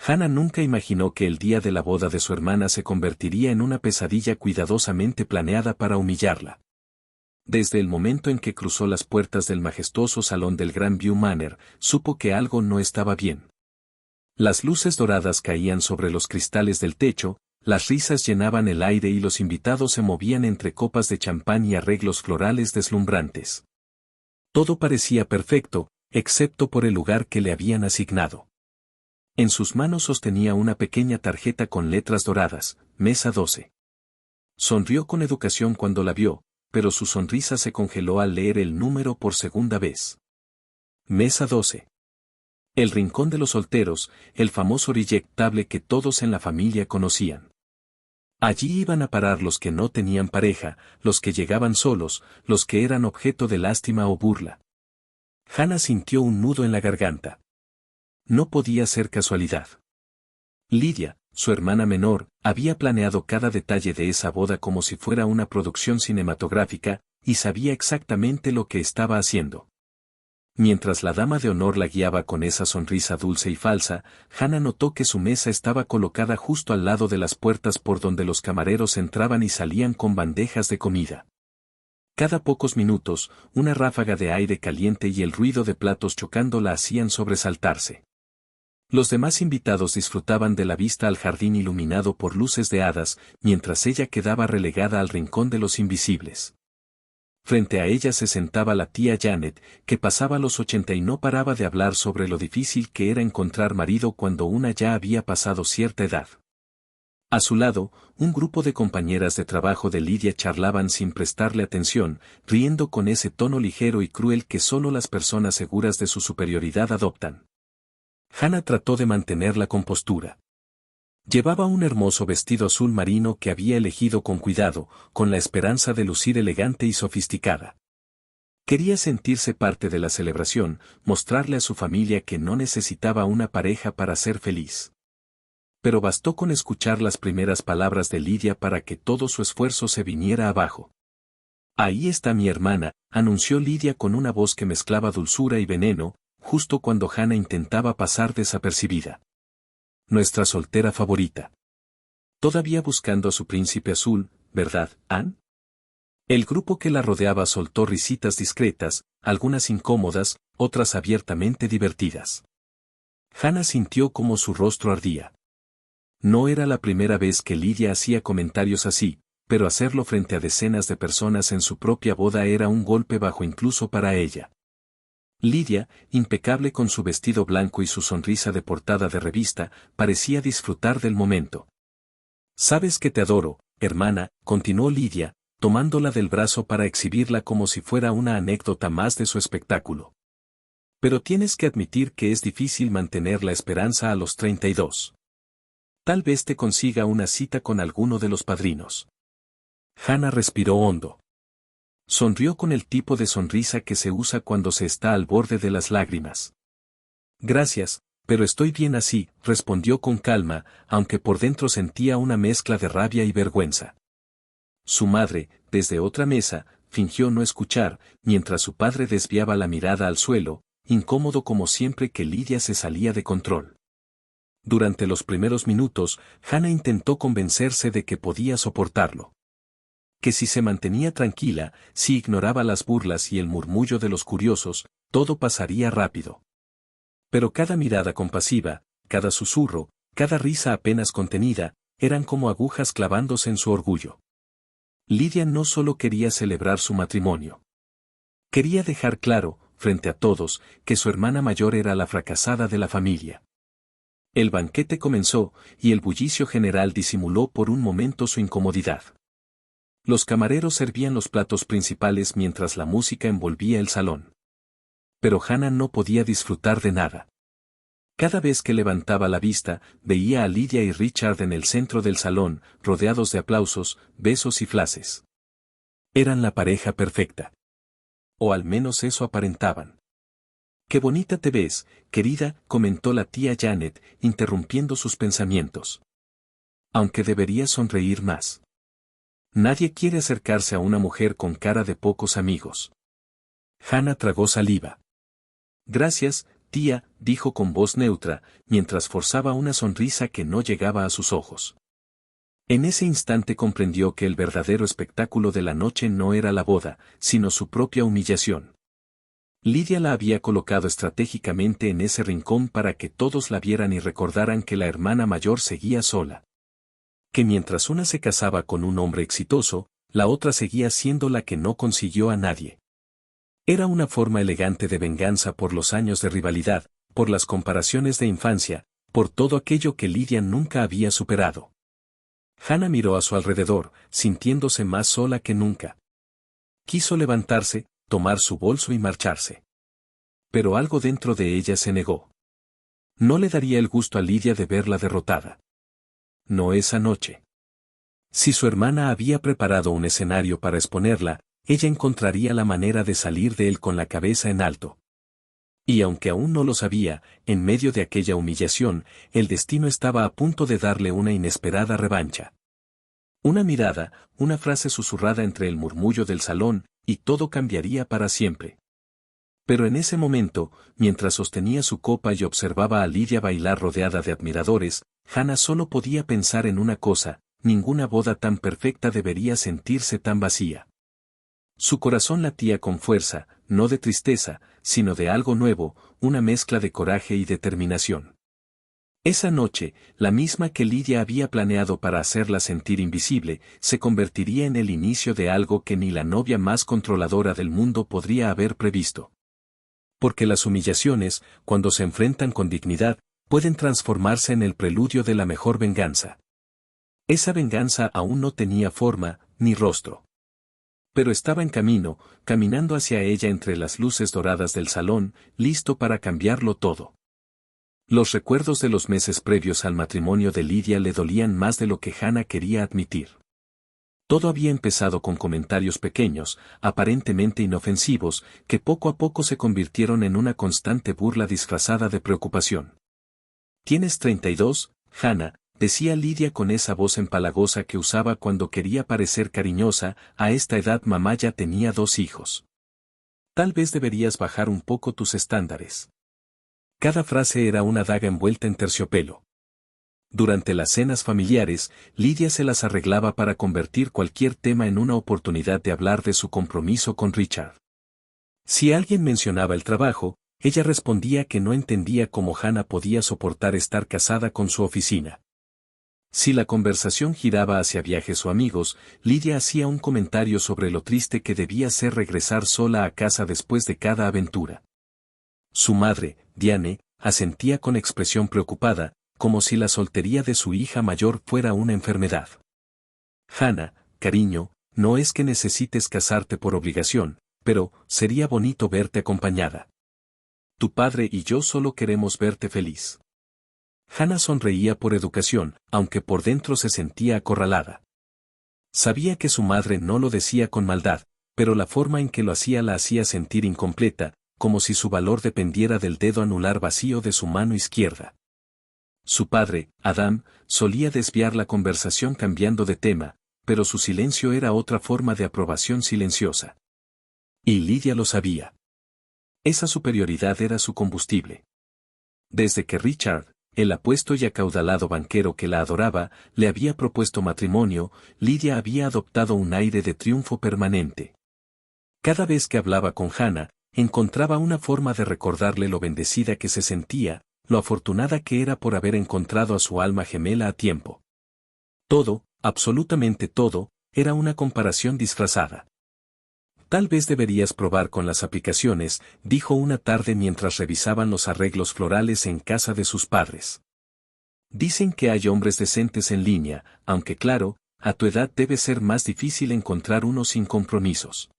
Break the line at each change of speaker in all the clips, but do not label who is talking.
Hannah nunca imaginó que el día de la boda de su hermana se convertiría en una pesadilla cuidadosamente planeada para humillarla. Desde el momento en que cruzó las puertas del majestuoso salón del Grand View Manor, supo que algo no estaba bien. Las luces doradas caían sobre los cristales del techo, las risas llenaban el aire y los invitados se movían entre copas de champán y arreglos florales deslumbrantes. Todo parecía perfecto, excepto por el lugar que le habían asignado. En sus manos sostenía una pequeña tarjeta con letras doradas, Mesa 12. Sonrió con educación cuando la vio, pero su sonrisa se congeló al leer el número por segunda vez. Mesa 12. El rincón de los solteros, el famoso Reject Table que todos en la familia conocían. Allí iban a parar los que no tenían pareja, los que llegaban solos, los que eran objeto de lástima o burla. Hannah sintió un nudo en la garganta. No podía ser casualidad. Lydia, su hermana menor, había planeado cada detalle de esa boda como si fuera una producción cinematográfica, y sabía exactamente lo que estaba haciendo. Mientras la dama de honor la guiaba con esa sonrisa dulce y falsa, Hannah notó que su mesa estaba colocada justo al lado de las puertas por donde los camareros entraban y salían con bandejas de comida. Cada pocos minutos, una ráfaga de aire caliente y el ruido de platos chocando la hacían sobresaltarse. Los demás invitados disfrutaban de la vista al jardín iluminado por luces de hadas, mientras ella quedaba relegada al rincón de los invisibles. Frente a ella se sentaba la tía Janet, que pasaba los 80 y no paraba de hablar sobre lo difícil que era encontrar marido cuando una ya había pasado cierta edad. A su lado, un grupo de compañeras de trabajo de Lydia charlaban sin prestarle atención, riendo con ese tono ligero y cruel que solo las personas seguras de su superioridad adoptan. Hannah trató de mantener la compostura. Llevaba un hermoso vestido azul marino que había elegido con cuidado, con la esperanza de lucir elegante y sofisticada. Quería sentirse parte de la celebración, mostrarle a su familia que no necesitaba una pareja para ser feliz. Pero bastó con escuchar las primeras palabras de Lydia para que todo su esfuerzo se viniera abajo. Ahí está mi hermana, anunció Lydia con una voz que mezclaba dulzura y veneno, justo cuando Hannah intentaba pasar desapercibida. Nuestra soltera favorita. Todavía buscando a su príncipe azul, ¿verdad, Anne? El grupo que la rodeaba soltó risitas discretas, algunas incómodas, otras abiertamente divertidas. Hannah sintió como su rostro ardía. No era la primera vez que Lydia hacía comentarios así, pero hacerlo frente a decenas de personas en su propia boda era un golpe bajo incluso para ella. Lydia, impecable con su vestido blanco y su sonrisa de portada de revista, parecía disfrutar del momento. «Sabes que te adoro, hermana», continuó Lydia, tomándola del brazo para exhibirla como si fuera una anécdota más de su espectáculo. «Pero tienes que admitir que es difícil mantener la esperanza a los 32. Tal vez te consiga una cita con alguno de los padrinos». Hannah respiró hondo. Sonrió con el tipo de sonrisa que se usa cuando se está al borde de las lágrimas. «Gracias, pero estoy bien así», respondió con calma, aunque por dentro sentía una mezcla de rabia y vergüenza. Su madre, desde otra mesa, fingió no escuchar, mientras su padre desviaba la mirada al suelo, incómodo como siempre que Lydia se salía de control. Durante los primeros minutos, Hannah intentó convencerse de que podía soportarlo. Que si se mantenía tranquila, si ignoraba las burlas y el murmullo de los curiosos, todo pasaría rápido. Pero cada mirada compasiva, cada susurro, cada risa apenas contenida, eran como agujas clavándose en su orgullo. Lydia no solo quería celebrar su matrimonio. Quería dejar claro, frente a todos, que su hermana mayor era la fracasada de la familia. El banquete comenzó, y el bullicio general disimuló por un momento su incomodidad. Los camareros servían los platos principales mientras la música envolvía el salón. Pero Hannah no podía disfrutar de nada. Cada vez que levantaba la vista, veía a Lydia y Richard en el centro del salón, rodeados de aplausos, besos y flashes. Eran la pareja perfecta. O al menos eso aparentaban. «Qué bonita te ves, querida», comentó la tía Janet, interrumpiendo sus pensamientos. «Aunque deberías sonreír más. Nadie quiere acercarse a una mujer con cara de pocos amigos». Hannah tragó saliva. «Gracias», Tía, dijo con voz neutra, mientras forzaba una sonrisa que no llegaba a sus ojos. En ese instante comprendió que el verdadero espectáculo de la noche no era la boda, sino su propia humillación. Lidia la había colocado estratégicamente en ese rincón para que todos la vieran y recordaran que la hermana mayor seguía sola. Que mientras una se casaba con un hombre exitoso, la otra seguía siendo la que no consiguió a nadie. Era una forma elegante de venganza por los años de rivalidad, por las comparaciones de infancia, por todo aquello que Lidia nunca había superado. Hannah miró a su alrededor, sintiéndose más sola que nunca. Quiso levantarse, tomar su bolso y marcharse. Pero algo dentro de ella se negó. No le daría el gusto a Lidia de verla derrotada. No esa noche. Si su hermana había preparado un escenario para exponerla, ella encontraría la manera de salir de él con la cabeza en alto. Y aunque aún no lo sabía, en medio de aquella humillación, el destino estaba a punto de darle una inesperada revancha. Una mirada, una frase susurrada entre el murmullo del salón, y todo cambiaría para siempre. Pero en ese momento, mientras sostenía su copa y observaba a Lidia bailar rodeada de admiradores, Hannah solo podía pensar en una cosa: ninguna boda tan perfecta debería sentirse tan vacía. Su corazón latía con fuerza, no de tristeza, sino de algo nuevo, una mezcla de coraje y determinación. Esa noche, la misma que Lidia había planeado para hacerla sentir invisible, se convertiría en el inicio de algo que ni la novia más controladora del mundo podría haber previsto. Porque las humillaciones, cuando se enfrentan con dignidad, pueden transformarse en el preludio de la mejor venganza. Esa venganza aún no tenía forma, ni rostro. Pero estaba en camino, caminando hacia ella entre las luces doradas del salón, listo para cambiarlo todo. Los recuerdos de los meses previos al matrimonio de Lidia le dolían más de lo que Hannah quería admitir. Todo había empezado con comentarios pequeños, aparentemente inofensivos, que poco a poco se convirtieron en una constante burla disfrazada de preocupación. «Tienes 32, Hannah», decía Lidia con esa voz empalagosa que usaba cuando quería parecer cariñosa. «A esta edad mamá ya tenía 2 hijos. Tal vez deberías bajar un poco tus estándares». Cada frase era una daga envuelta en terciopelo. Durante las cenas familiares, Lidia se las arreglaba para convertir cualquier tema en una oportunidad de hablar de su compromiso con Richard. Si alguien mencionaba el trabajo, ella respondía que no entendía cómo Hannah podía soportar estar casada con su oficina. Si la conversación giraba hacia viajes o amigos, Lidia hacía un comentario sobre lo triste que debía ser regresar sola a casa después de cada aventura. Su madre, Diane, asentía con expresión preocupada, como si la soltería de su hija mayor fuera una enfermedad. «Hannah, cariño, no es que necesites casarte por obligación, pero sería bonito verte acompañada. Tu padre y yo solo queremos verte feliz». Hannah sonreía por educación, aunque por dentro se sentía acorralada. Sabía que su madre no lo decía con maldad, pero la forma en que lo hacía la hacía sentir incompleta, como si su valor dependiera del dedo anular vacío de su mano izquierda. Su padre, Adam, solía desviar la conversación cambiando de tema, pero su silencio era otra forma de aprobación silenciosa. Y Lidia lo sabía. Esa superioridad era su combustible. Desde que Richard, el apuesto y acaudalado banquero que la adoraba, le había propuesto matrimonio, Lidia había adoptado un aire de triunfo permanente. Cada vez que hablaba con Hannah, encontraba una forma de recordarle lo bendecida que se sentía, lo afortunada que era por haber encontrado a su alma gemela a tiempo. Todo, absolutamente todo, era una comparación disfrazada. «Tal vez deberías probar con las aplicaciones», dijo una tarde mientras revisaban los arreglos florales en casa de sus padres. «Dicen que hay hombres decentes en línea, aunque claro, a tu edad debe ser más difícil encontrar uno sin compromisos».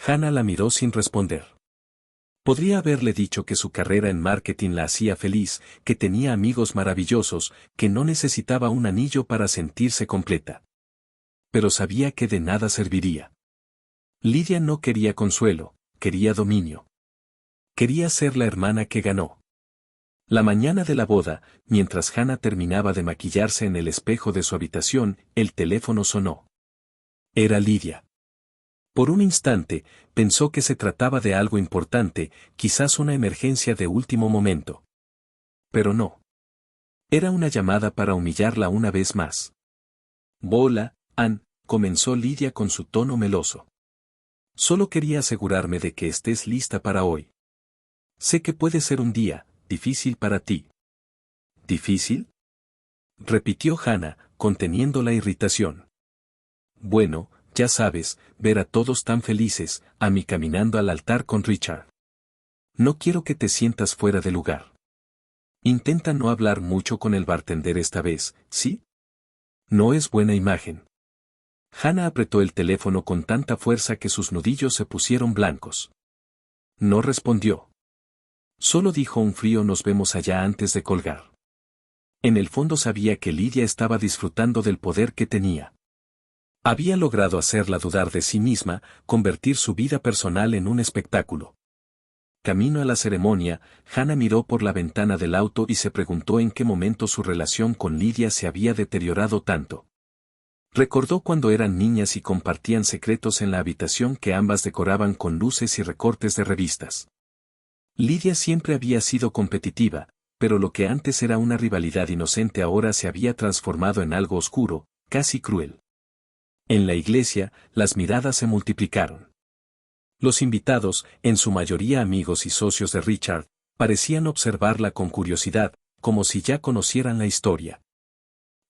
Hannah la miró sin responder. Podría haberle dicho que su carrera en marketing la hacía feliz, que tenía amigos maravillosos, que no necesitaba un anillo para sentirse completa. Pero sabía que de nada serviría. Lidia no quería consuelo, quería dominio. Quería ser la hermana que ganó. La mañana de la boda, mientras Hannah terminaba de maquillarse en el espejo de su habitación, el teléfono sonó. Era Lidia. Por un instante, pensó que se trataba de algo importante, quizás una emergencia de último momento. Pero no. Era una llamada para humillarla una vez más. Hola, Ann, comenzó Lidia con su tono meloso. Solo quería asegurarme de que estés lista para hoy. Sé que puede ser un día difícil para ti. ¿Difícil?, repitió Hannah, conteniendo la irritación. Bueno, ya sabes, ver a todos tan felices, a mí caminando al altar con Richard. No quiero que te sientas fuera de lugar. Intenta no hablar mucho con el bartender esta vez, ¿sí? No es buena imagen. Hannah apretó el teléfono con tanta fuerza que sus nudillos se pusieron blancos. No respondió. Solo dijo un frío "nos vemos allá" antes de colgar. En el fondo sabía que Lidia estaba disfrutando del poder que tenía. Había logrado hacerla dudar de sí misma, convertir su vida personal en un espectáculo. Camino a la ceremonia, Hannah miró por la ventana del auto y se preguntó en qué momento su relación con Lidia se había deteriorado tanto. Recordó cuando eran niñas y compartían secretos en la habitación que ambas decoraban con luces y recortes de revistas. Lidia siempre había sido competitiva, pero lo que antes era una rivalidad inocente ahora se había transformado en algo oscuro, casi cruel. En la iglesia, las miradas se multiplicaron. Los invitados, en su mayoría amigos y socios de Richard, parecían observarla con curiosidad, como si ya conocieran la historia.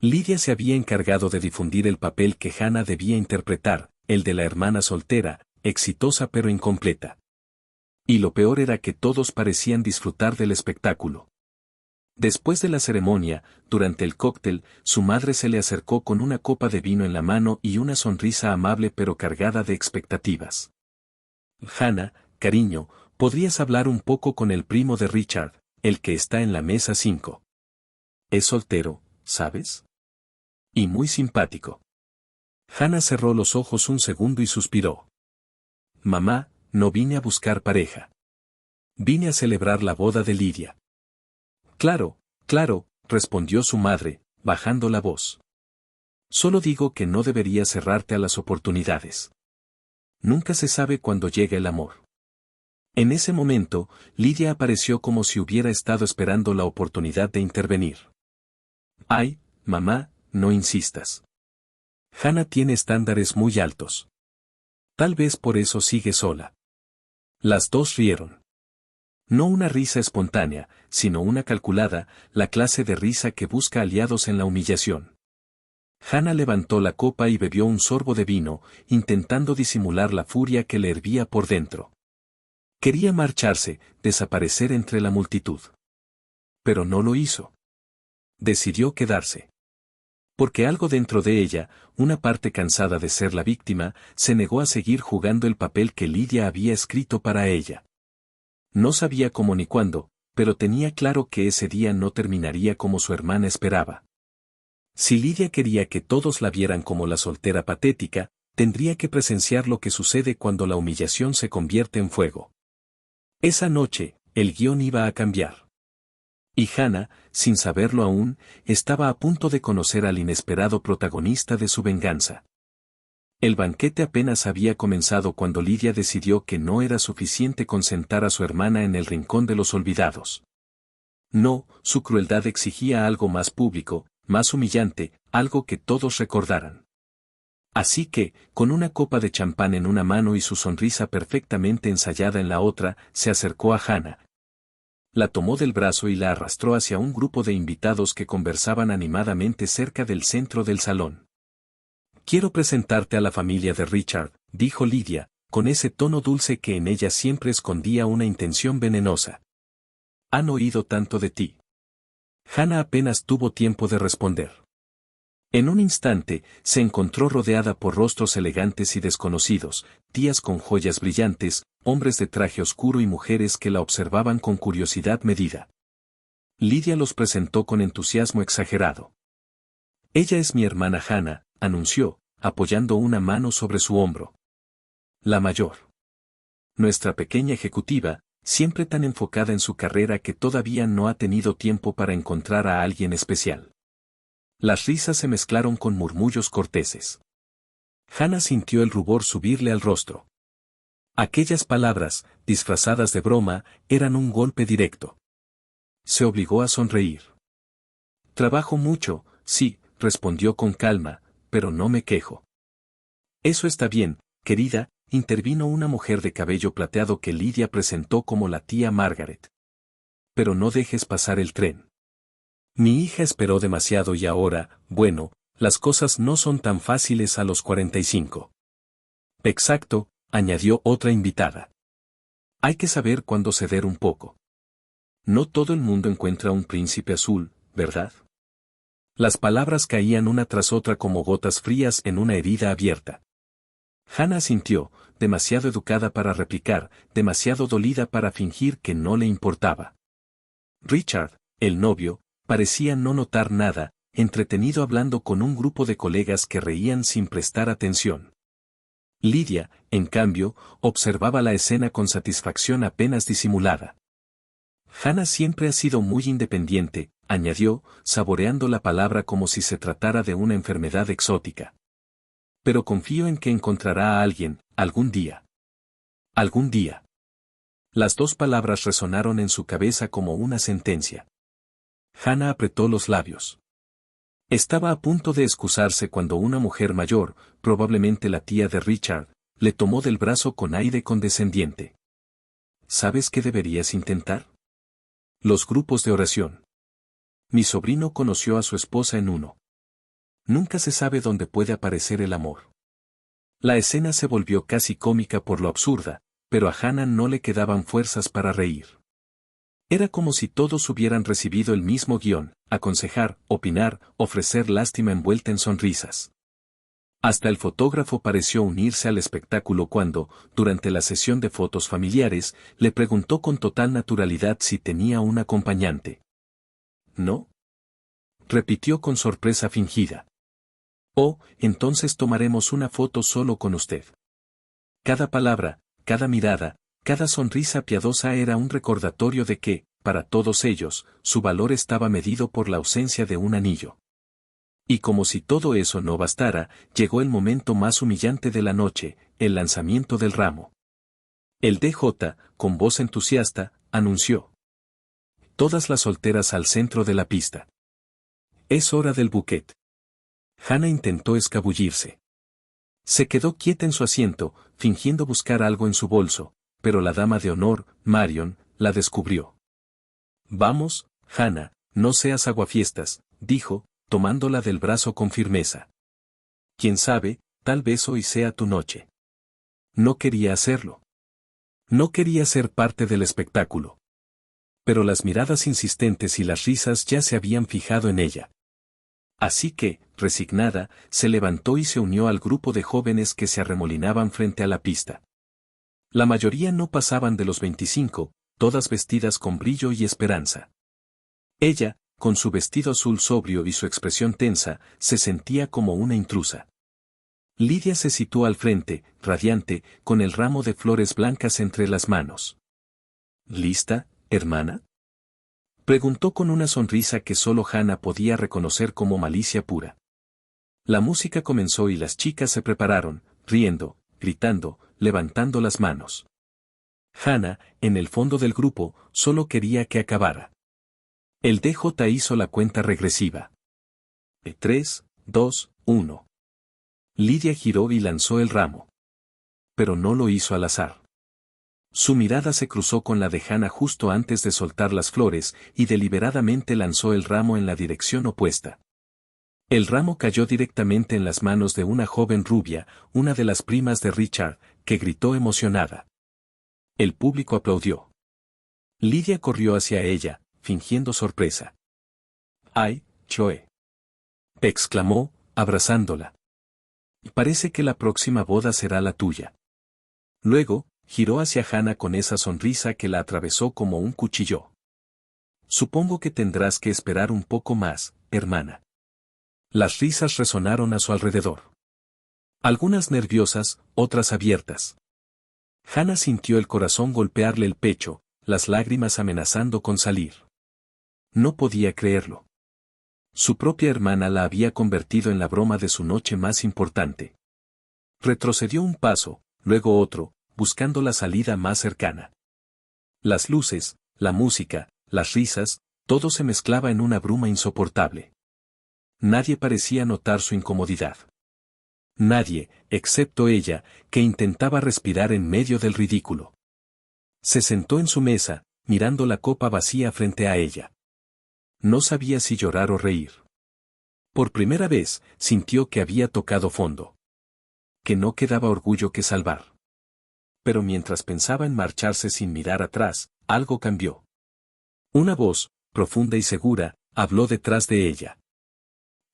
Lidia se había encargado de difundir el papel que Hannah debía interpretar, el de la hermana soltera, exitosa pero incompleta. Y lo peor era que todos parecían disfrutar del espectáculo. Después de la ceremonia, durante el cóctel, su madre se le acercó con una copa de vino en la mano y una sonrisa amable pero cargada de expectativas. Hannah, cariño, ¿podrías hablar un poco con el primo de Richard, el que está en la mesa 5? Es soltero, ¿sabes? Y muy simpático. Hannah cerró los ojos un segundo y suspiró. Mamá, no vine a buscar pareja. Vine a celebrar la boda de Lidia. Claro, claro, respondió su madre, bajando la voz. Solo digo que no deberías cerrarte a las oportunidades. Nunca se sabe cuándo llega el amor. En ese momento, Lidia apareció como si hubiera estado esperando la oportunidad de intervenir. Ay, mamá, no insistas. Hannah tiene estándares muy altos. Tal vez por eso sigue sola. Las dos rieron. No una risa espontánea, sino una calculada, la clase de risa que busca aliados en la humillación. Hannah levantó la copa y bebió un sorbo de vino, intentando disimular la furia que le hervía por dentro. Quería marcharse, desaparecer entre la multitud. Pero no lo hizo. Decidió quedarse. Porque algo dentro de ella, una parte cansada de ser la víctima, se negó a seguir jugando el papel que Lidia había escrito para ella. No sabía cómo ni cuándo, pero tenía claro que ese día no terminaría como su hermana esperaba. Si Lidia quería que todos la vieran como la soltera patética, tendría que presenciar lo que sucede cuando la humillación se convierte en fuego. Esa noche, el guión iba a cambiar. Y Hannah, sin saberlo aún, estaba a punto de conocer al inesperado protagonista de su venganza. El banquete apenas había comenzado cuando Lidia decidió que no era suficiente con sentar a su hermana en el rincón de los olvidados. No, su crueldad exigía algo más público, más humillante, algo que todos recordaran. Así que, con una copa de champán en una mano y su sonrisa perfectamente ensayada en la otra, se acercó a Hannah. La tomó del brazo y la arrastró hacia un grupo de invitados que conversaban animadamente cerca del centro del salón. Quiero presentarte a la familia de Richard, dijo Lidia, con ese tono dulce que en ella siempre escondía una intención venenosa. Han oído tanto de ti. Hannah apenas tuvo tiempo de responder. En un instante, se encontró rodeada por rostros elegantes y desconocidos, tías con joyas brillantes, hombres de traje oscuro y mujeres que la observaban con curiosidad medida. Lidia los presentó con entusiasmo exagerado. Ella es mi hermana Hannah, anunció, apoyando una mano sobre su hombro. La mayor. Nuestra pequeña ejecutiva, siempre tan enfocada en su carrera que todavía no ha tenido tiempo para encontrar a alguien especial. Las risas se mezclaron con murmullos corteses. Hannah sintió el rubor subirle al rostro. Aquellas palabras, disfrazadas de broma, eran un golpe directo. Se obligó a sonreír. Trabajo mucho, sí, respondió con calma, pero no me quejo. Eso está bien, querida, intervino una mujer de cabello plateado que Lydia presentó como la tía Margaret. Pero no dejes pasar el tren. Mi hija esperó demasiado y ahora, bueno, las cosas no son tan fáciles a los 45. Exacto, añadió otra invitada. Hay que saber cuándo ceder un poco. No todo el mundo encuentra un príncipe azul, ¿verdad? Las palabras caían una tras otra como gotas frías en una herida abierta. Hannah asintió, demasiado educada para replicar, demasiado dolida para fingir que no le importaba. Richard, el novio, parecía no notar nada, entretenido hablando con un grupo de colegas que reían sin prestar atención. Lydia, en cambio, observaba la escena con satisfacción apenas disimulada. Hannah siempre ha sido muy independiente, añadió, saboreando la palabra como si se tratara de una enfermedad exótica. Pero confío en que encontrará a alguien, algún día. Algún día. Las dos palabras resonaron en su cabeza como una sentencia. Hannah apretó los labios. Estaba a punto de excusarse cuando una mujer mayor, probablemente la tía de Richard, le tomó del brazo con aire condescendiente. ¿Sabes qué deberías intentar? Los grupos de oración. Mi sobrino conoció a su esposa en uno. Nunca se sabe dónde puede aparecer el amor. La escena se volvió casi cómica por lo absurda, pero a Hannah no le quedaban fuerzas para reír. Era como si todos hubieran recibido el mismo guión, aconsejar, opinar, ofrecer lástima envuelta en sonrisas. Hasta el fotógrafo pareció unirse al espectáculo cuando, durante la sesión de fotos familiares, le preguntó con total naturalidad si tenía un acompañante. ¿No? Repitió con sorpresa fingida. Oh, entonces tomaremos una foto solo con usted. Cada palabra, cada mirada, cada sonrisa piadosa era un recordatorio de que, para todos ellos, su valor estaba medido por la ausencia de un anillo. Y como si todo eso no bastara, llegó el momento más humillante de la noche, el lanzamiento del ramo. El DJ, con voz entusiasta, anunció. Todas las solteras al centro de la pista. Es hora del bouquet. Hannah intentó escabullirse. Se quedó quieta en su asiento, fingiendo buscar algo en su bolso, pero la dama de honor, Marion, la descubrió. Vamos, Hannah, no seas aguafiestas, dijo, tomándola del brazo con firmeza. Quién sabe, tal vez hoy sea tu noche. No quería hacerlo. No quería ser parte del espectáculo. Pero las miradas insistentes y las risas ya se habían fijado en ella. Así que, resignada, se levantó y se unió al grupo de jóvenes que se arremolinaban frente a la pista. La mayoría no pasaban de los 25, todas vestidas con brillo y esperanza. Ella, con su vestido azul sobrio y su expresión tensa, se sentía como una intrusa. Lydia se situó al frente, radiante, con el ramo de flores blancas entre las manos. ¿Lista, hermana? Preguntó con una sonrisa que solo Hannah podía reconocer como malicia pura. La música comenzó y las chicas se prepararon, riendo, gritando, levantando las manos. Hannah, en el fondo del grupo, solo quería que acabara. El DJ hizo la cuenta regresiva. 3, 2, 1. Lydia giró y lanzó el ramo. Pero no lo hizo al azar. Su mirada se cruzó con la de Hannah justo antes de soltar las flores, y deliberadamente lanzó el ramo en la dirección opuesta. El ramo cayó directamente en las manos de una joven rubia, una de las primas de Richard, que gritó emocionada. El público aplaudió. Lydia corrió hacia ella, fingiendo sorpresa. ¡Ay, Choe! Exclamó, abrazándola. Parece que la próxima boda será la tuya. Luego, giró hacia Hannah con esa sonrisa que la atravesó como un cuchillo. Supongo que tendrás que esperar un poco más, hermana. Las risas resonaron a su alrededor. Algunas nerviosas, otras abiertas. Hannah sintió el corazón golpearle el pecho, las lágrimas amenazando con salir. No podía creerlo. Su propia hermana la había convertido en la broma de su noche más importante. Retrocedió un paso, luego otro, buscando la salida más cercana. Las luces, la música, las risas, todo se mezclaba en una bruma insoportable. Nadie parecía notar su incomodidad. Nadie, excepto ella, que intentaba respirar en medio del ridículo. Se sentó en su mesa, mirando la copa vacía frente a ella. No sabía si llorar o reír. Por primera vez, sintió que había tocado fondo. Que no quedaba orgullo que salvar. Pero mientras pensaba en marcharse sin mirar atrás, algo cambió. Una voz, profunda y segura, habló detrás de ella.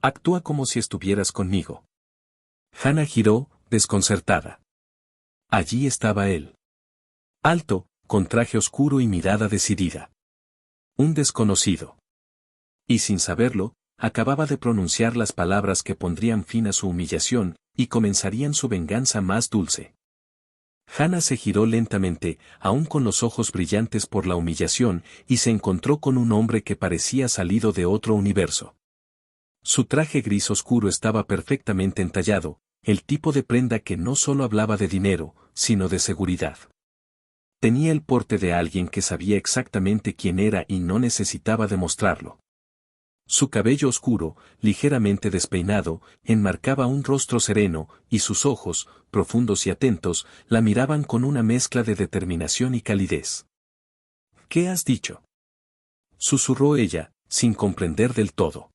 Actúa como si estuvieras conmigo. Hannah giró, desconcertada. Allí estaba él. Alto, con traje oscuro y mirada decidida. Un desconocido. Y sin saberlo, acababa de pronunciar las palabras que pondrían fin a su humillación, y comenzarían su venganza más dulce. Hannah se giró lentamente, aún con los ojos brillantes por la humillación, y se encontró con un hombre que parecía salido de otro universo. Su traje gris oscuro estaba perfectamente entallado, el tipo de prenda que no solo hablaba de dinero, sino de seguridad. Tenía el porte de alguien que sabía exactamente quién era y no necesitaba demostrarlo. Su cabello oscuro, ligeramente despeinado, enmarcaba un rostro sereno, y sus ojos, profundos y atentos, la miraban con una mezcla de determinación y calidez. ¿Qué has dicho?, susurró ella, sin comprender del todo.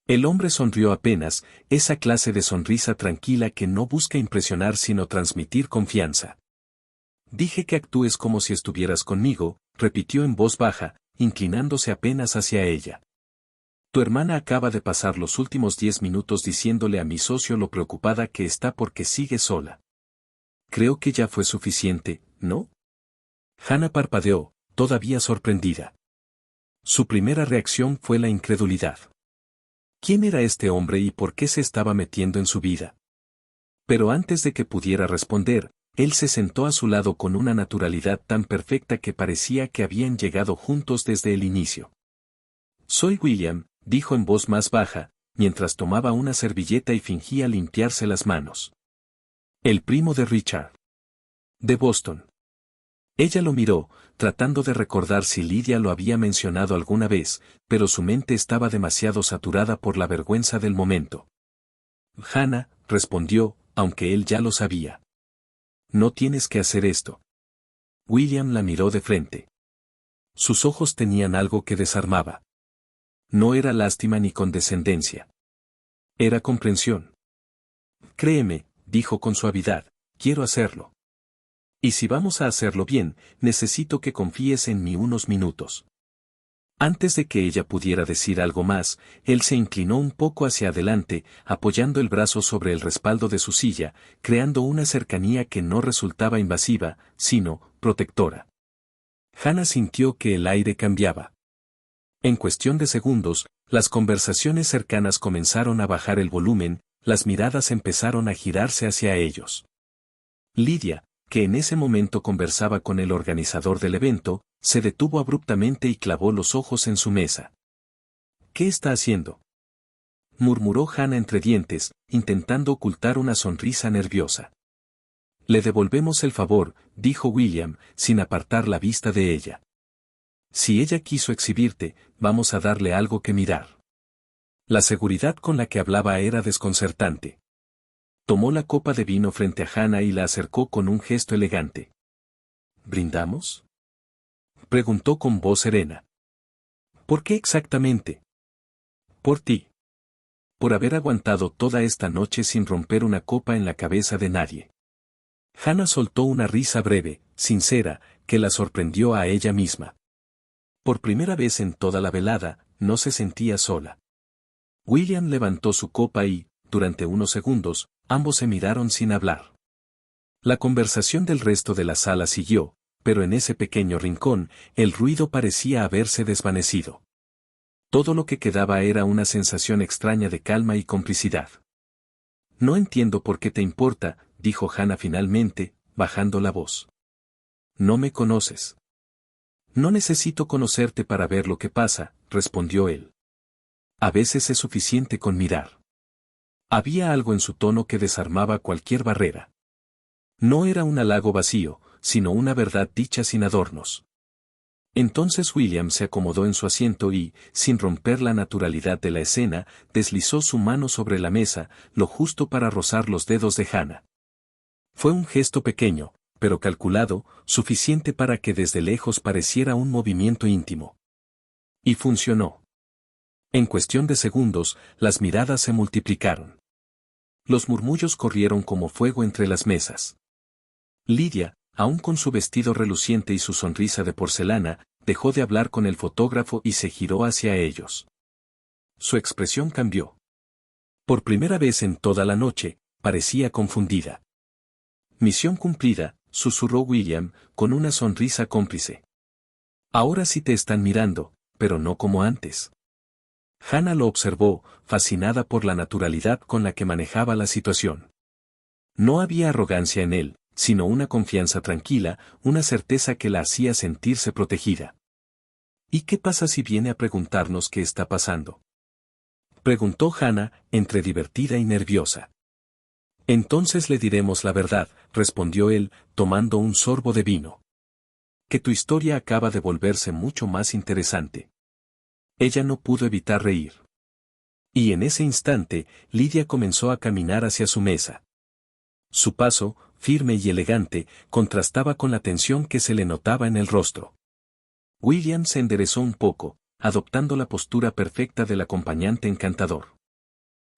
El hombre sonrió apenas, esa clase de sonrisa tranquila que no busca impresionar sino transmitir confianza. Dije que actúes como si estuvieras conmigo, repitió en voz baja, inclinándose apenas hacia ella. Tu hermana acaba de pasar los últimos 10 minutos diciéndole a mi socio lo preocupada que está porque sigue sola. Creo que ya fue suficiente, ¿no? Hannah parpadeó, todavía sorprendida. Su primera reacción fue la incredulidad. ¿Quién era este hombre y por qué se estaba metiendo en su vida? Pero antes de que pudiera responder, él se sentó a su lado con una naturalidad tan perfecta que parecía que habían llegado juntos desde el inicio. Soy William, dijo en voz más baja, mientras tomaba una servilleta y fingía limpiarse las manos. El primo de Richard. De Boston. Ella lo miró, tratando de recordar si Lydia lo había mencionado alguna vez, pero su mente estaba demasiado saturada por la vergüenza del momento. Hannah, respondió, aunque él ya lo sabía. No tienes que hacer esto. William la miró de frente. Sus ojos tenían algo que desarmaba. No era lástima ni condescendencia. Era comprensión. Créeme, dijo con suavidad, quiero hacerlo. Y si vamos a hacerlo bien, necesito que confíes en mí unos minutos. Antes de que ella pudiera decir algo más, él se inclinó un poco hacia adelante, apoyando el brazo sobre el respaldo de su silla, creando una cercanía que no resultaba invasiva, sino protectora. Hannah sintió que el aire cambiaba. En cuestión de segundos, las conversaciones cercanas comenzaron a bajar el volumen, las miradas empezaron a girarse hacia ellos. Lydia, que en ese momento conversaba con el organizador del evento, se detuvo abruptamente y clavó los ojos en su mesa. ¿Qué está haciendo?, murmuró Hannah entre dientes, intentando ocultar una sonrisa nerviosa. Le devolvemos el favor, dijo William, sin apartar la vista de ella. Si ella quiso exhibirte, vamos a darle algo que mirar. La seguridad con la que hablaba era desconcertante. Tomó la copa de vino frente a Hannah y la acercó con un gesto elegante. ¿Brindamos?, preguntó con voz serena. ¿Por qué exactamente? Por ti. Por haber aguantado toda esta noche sin romper una copa en la cabeza de nadie. Hannah soltó una risa breve, sincera, que la sorprendió a ella misma. Por primera vez en toda la velada, no se sentía sola. William levantó su copa y, durante unos segundos, ambos se miraron sin hablar. La conversación del resto de la sala siguió, pero en ese pequeño rincón, el ruido parecía haberse desvanecido. Todo lo que quedaba era una sensación extraña de calma y complicidad. No entiendo por qué te importa, dijo Hannah finalmente, bajando la voz. No me conoces. No necesito conocerte para ver lo que pasa, respondió él. A veces es suficiente con mirar. Había algo en su tono que desarmaba cualquier barrera. No era un halago vacío, sino una verdad dicha sin adornos. Entonces William se acomodó en su asiento y, sin romper la naturalidad de la escena, deslizó su mano sobre la mesa, lo justo para rozar los dedos de Hannah. Fue un gesto pequeño, pero calculado, suficiente para que desde lejos pareciera un movimiento íntimo. Y funcionó. En cuestión de segundos, las miradas se multiplicaron. Los murmullos corrieron como fuego entre las mesas. Lydia, aún con su vestido reluciente y su sonrisa de porcelana, dejó de hablar con el fotógrafo y se giró hacia ellos. Su expresión cambió. Por primera vez en toda la noche, parecía confundida. Misión cumplida, susurró William, con una sonrisa cómplice. Ahora sí te están mirando, pero no como antes. Hannah lo observó, fascinada por la naturalidad con la que manejaba la situación. No había arrogancia en él, sino una confianza tranquila, una certeza que la hacía sentirse protegida. ¿Y qué pasa si viene a preguntarnos qué está pasando?, preguntó Hannah, entre divertida y nerviosa. Entonces le diremos la verdad, respondió él, tomando un sorbo de vino. Que tu historia acaba de volverse mucho más interesante. Ella no pudo evitar reír. Y en ese instante, Lydia comenzó a caminar hacia su mesa. Su paso, firme y elegante, contrastaba con la tensión que se le notaba en el rostro. William se enderezó un poco, adoptando la postura perfecta del acompañante encantador.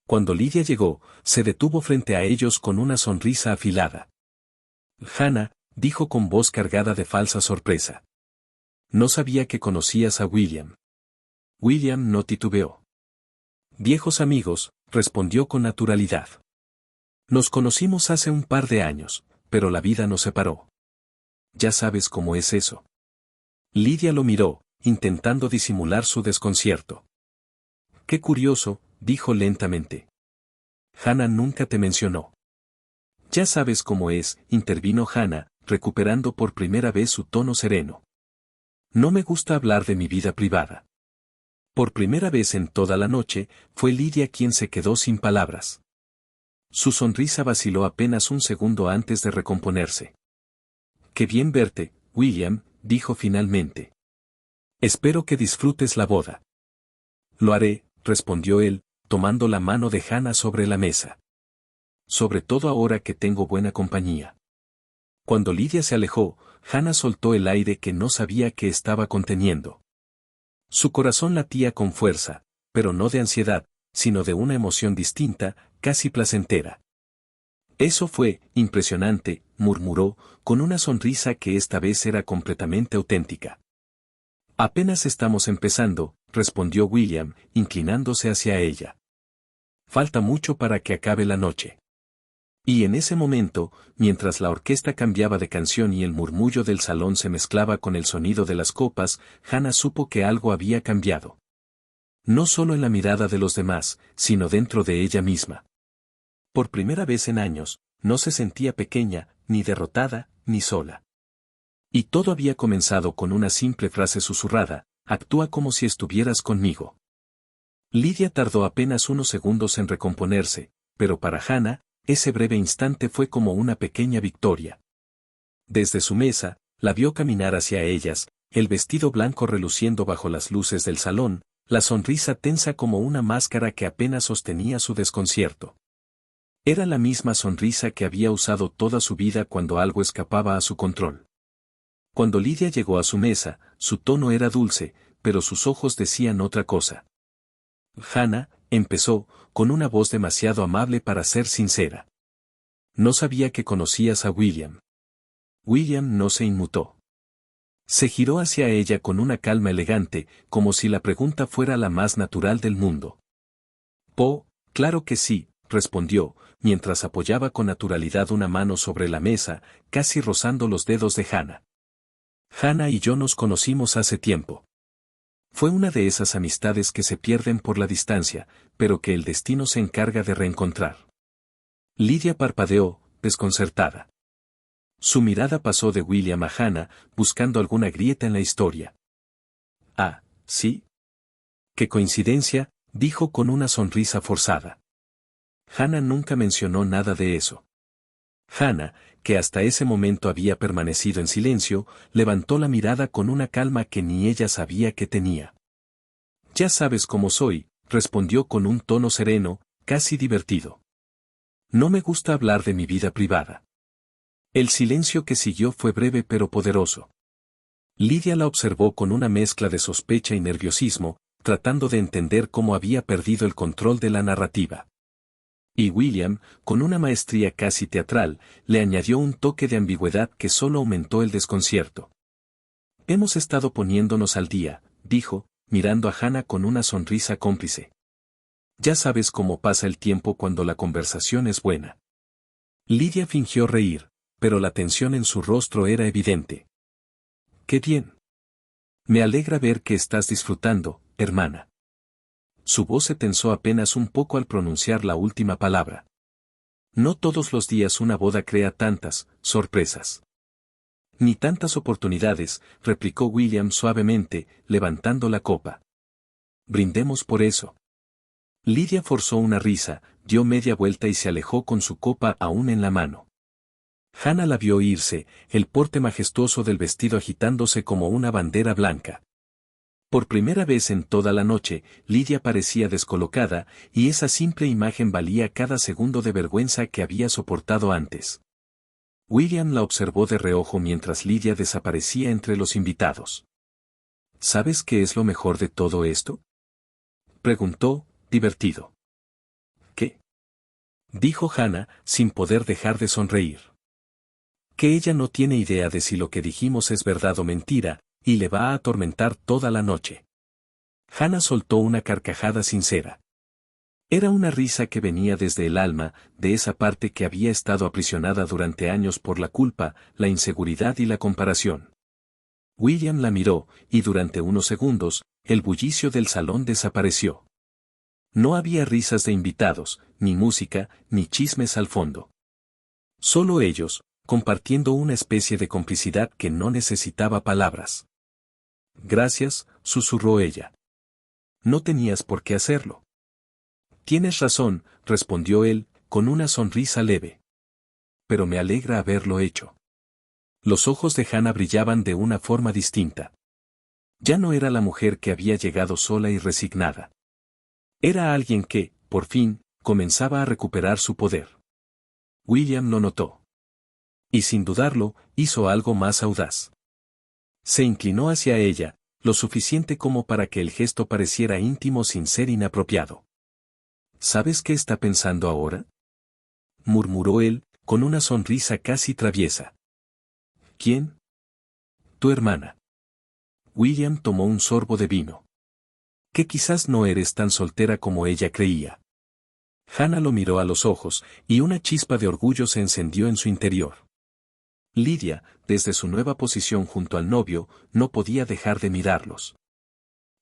Cuando Lydia llegó, se detuvo frente a ellos con una sonrisa afilada. Hannah, dijo con voz cargada de falsa sorpresa. No sabía que conocías a William. William no titubeó. Viejos amigos, respondió con naturalidad. Nos conocimos hace un par de años, pero la vida nos separó. Ya sabes cómo es eso. Lydia lo miró, intentando disimular su desconcierto. Qué curioso, dijo lentamente. Hannah nunca te mencionó. Ya sabes cómo es, intervino Hannah, recuperando por primera vez su tono sereno. No me gusta hablar de mi vida privada. Por primera vez en toda la noche, fue Lydia quien se quedó sin palabras. Su sonrisa vaciló apenas un segundo antes de recomponerse. Qué bien verte, William, dijo finalmente. Espero que disfrutes la boda. Lo haré, respondió él, tomando la mano de Hannah sobre la mesa. Sobre todo ahora que tengo buena compañía. Cuando Lydia se alejó, Hannah soltó el aire que no sabía que estaba conteniendo. Su corazón latía con fuerza, pero no de ansiedad, sino de una emoción distinta, casi placentera. Eso fue impresionante, murmuró, con una sonrisa que esta vez era completamente auténtica. Apenas estamos empezando, respondió William, inclinándose hacia ella. Falta mucho para que acabe la noche. Y en ese momento, mientras la orquesta cambiaba de canción y el murmullo del salón se mezclaba con el sonido de las copas, Hannah supo que algo había cambiado. No solo en la mirada de los demás, sino dentro de ella misma. Por primera vez en años, no se sentía pequeña, ni derrotada, ni sola. Y todo había comenzado con una simple frase susurrada: actúa como si estuvieras conmigo. Lydia tardó apenas unos segundos en recomponerse, pero para Hannah, ese breve instante fue como una pequeña victoria. Desde su mesa, la vio caminar hacia ellas, el vestido blanco reluciendo bajo las luces del salón, la sonrisa tensa como una máscara que apenas sostenía su desconcierto. Era la misma sonrisa que había usado toda su vida cuando algo escapaba a su control. Cuando Lydia llegó a su mesa, su tono era dulce, pero sus ojos decían otra cosa. Hannah, empezó, con una voz demasiado amable para ser sincera. No sabía que conocías a William. William no se inmutó. Se giró hacia ella con una calma elegante, como si la pregunta fuera la más natural del mundo. Claro que sí, respondió, mientras apoyaba con naturalidad una mano sobre la mesa, casi rozando los dedos de Hannah. Hannah y yo nos conocimos hace tiempo. Fue una de esas amistades que se pierden por la distancia, pero que el destino se encarga de reencontrar. Lydia parpadeó, desconcertada. Su mirada pasó de William a Hannah, buscando alguna grieta en la historia. Ah, ¿sí? Qué coincidencia, dijo con una sonrisa forzada. Hannah nunca mencionó nada de eso. Hannah, que hasta ese momento había permanecido en silencio, levantó la mirada con una calma que ni ella sabía que tenía. Ya sabes cómo soy, respondió con un tono sereno, casi divertido. No me gusta hablar de mi vida privada. El silencio que siguió fue breve pero poderoso. Lydia la observó con una mezcla de sospecha y nerviosismo, tratando de entender cómo había perdido el control de la narrativa. Y William, con una maestría casi teatral, le añadió un toque de ambigüedad que solo aumentó el desconcierto. Hemos estado poniéndonos al día, dijo, mirando a Hannah con una sonrisa cómplice. Ya sabes cómo pasa el tiempo cuando la conversación es buena. Lydia fingió reír, pero la tensión en su rostro era evidente. ¡Qué bien! Me alegra ver que estás disfrutando, hermana. Su voz se tensó apenas un poco al pronunciar la última palabra. No todos los días una boda crea tantas sorpresas. Ni tantas oportunidades, replicó William suavemente, levantando la copa. Brindemos por eso. Lydia forzó una risa, dio media vuelta y se alejó con su copa aún en la mano. Hannah la vio irse, el porte majestuoso del vestido agitándose como una bandera blanca. Por primera vez en toda la noche, Lydia parecía descolocada, y esa simple imagen valía cada segundo de vergüenza que había soportado antes. William la observó de reojo mientras Lydia desaparecía entre los invitados. ¿Sabes qué es lo mejor de todo esto?, preguntó, divertido. ¿Qué?, dijo Hannah, sin poder dejar de sonreír. Que ella no tiene idea de si lo que dijimos es verdad o mentira, y le va a atormentar toda la noche. Hannah soltó una carcajada sincera. Era una risa que venía desde el alma, de esa parte que había estado aprisionada durante años por la culpa, la inseguridad y la comparación. William la miró, y durante unos segundos, el bullicio del salón desapareció. No había risas de invitados, ni música, ni chismes al fondo. Solo ellos, compartiendo una especie de complicidad que no necesitaba palabras. Gracias, susurró ella. No tenías por qué hacerlo. Tienes razón, respondió él, con una sonrisa leve. Pero me alegra haberlo hecho. Los ojos de Hannah brillaban de una forma distinta. Ya no era la mujer que había llegado sola y resignada. Era alguien que, por fin, comenzaba a recuperar su poder. William lo notó. Y sin dudarlo, hizo algo más audaz. Se inclinó hacia ella, lo suficiente como para que el gesto pareciera íntimo sin ser inapropiado. ¿Sabes qué está pensando ahora?, murmuró él, con una sonrisa casi traviesa. ¿Quién? Tu hermana. William tomó un sorbo de vino. Que quizás no eres tan soltera como ella creía. Hannah lo miró a los ojos, y una chispa de orgullo se encendió en su interior. Lydia, desde su nueva posición junto al novio, no podía dejar de mirarlos.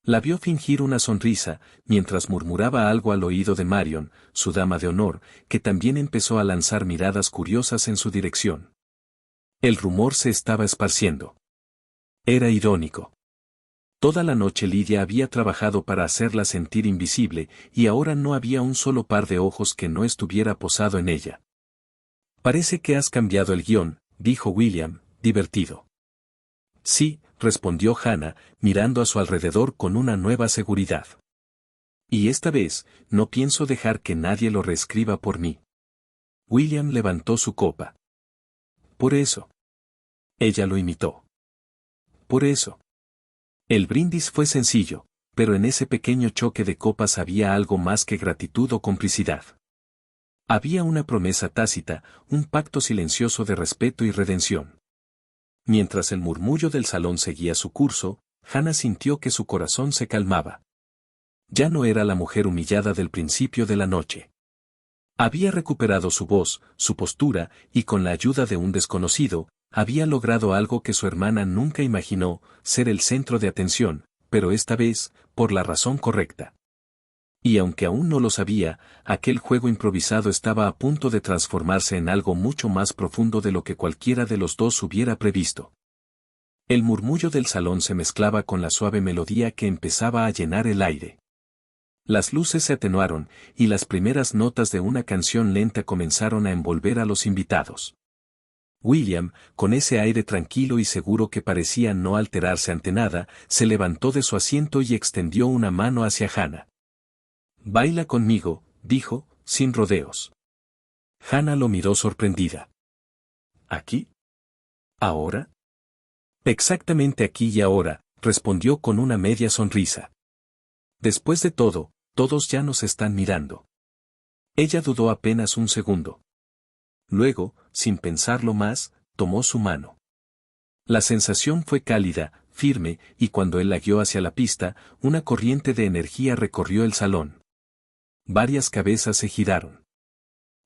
La vio fingir una sonrisa, mientras murmuraba algo al oído de Marion, su dama de honor, que también empezó a lanzar miradas curiosas en su dirección. El rumor se estaba esparciendo. Era irónico. Toda la noche Lydia había trabajado para hacerla sentir invisible, y ahora no había un solo par de ojos que no estuviera posado en ella. Parece que has cambiado el guión, dijo William, divertido. Sí, respondió Hannah, mirando a su alrededor con una nueva seguridad. Y esta vez, no pienso dejar que nadie lo reescriba por mí. William levantó su copa. Por eso. Ella lo imitó. Por eso. El brindis fue sencillo, pero en ese pequeño choque de copas había algo más que gratitud o complicidad. Había una promesa tácita, un pacto silencioso de respeto y redención. Mientras el murmullo del salón seguía su curso, Hannah sintió que su corazón se calmaba. Ya no era la mujer humillada del principio de la noche. Había recuperado su voz, su postura, y con la ayuda de un desconocido, había logrado algo que su hermana nunca imaginó, ser el centro de atención, pero esta vez, por la razón correcta. Y aunque aún no lo sabía, aquel juego improvisado estaba a punto de transformarse en algo mucho más profundo de lo que cualquiera de los dos hubiera previsto. El murmullo del salón se mezclaba con la suave melodía que empezaba a llenar el aire. Las luces se atenuaron, y las primeras notas de una canción lenta comenzaron a envolver a los invitados. William, con ese aire tranquilo y seguro que parecía no alterarse ante nada, se levantó de su asiento y extendió una mano hacia Hannah. «Baila conmigo», dijo, sin rodeos. Hannah lo miró sorprendida. «¿Aquí? ¿Ahora?» «Exactamente aquí y ahora», respondió con una media sonrisa. «Después de todo, todos ya nos están mirando». Ella dudó apenas un segundo. Luego, sin pensarlo más, tomó su mano. La sensación fue cálida, firme, y cuando él la guió hacia la pista, una corriente de energía recorrió el salón. Varias cabezas se giraron.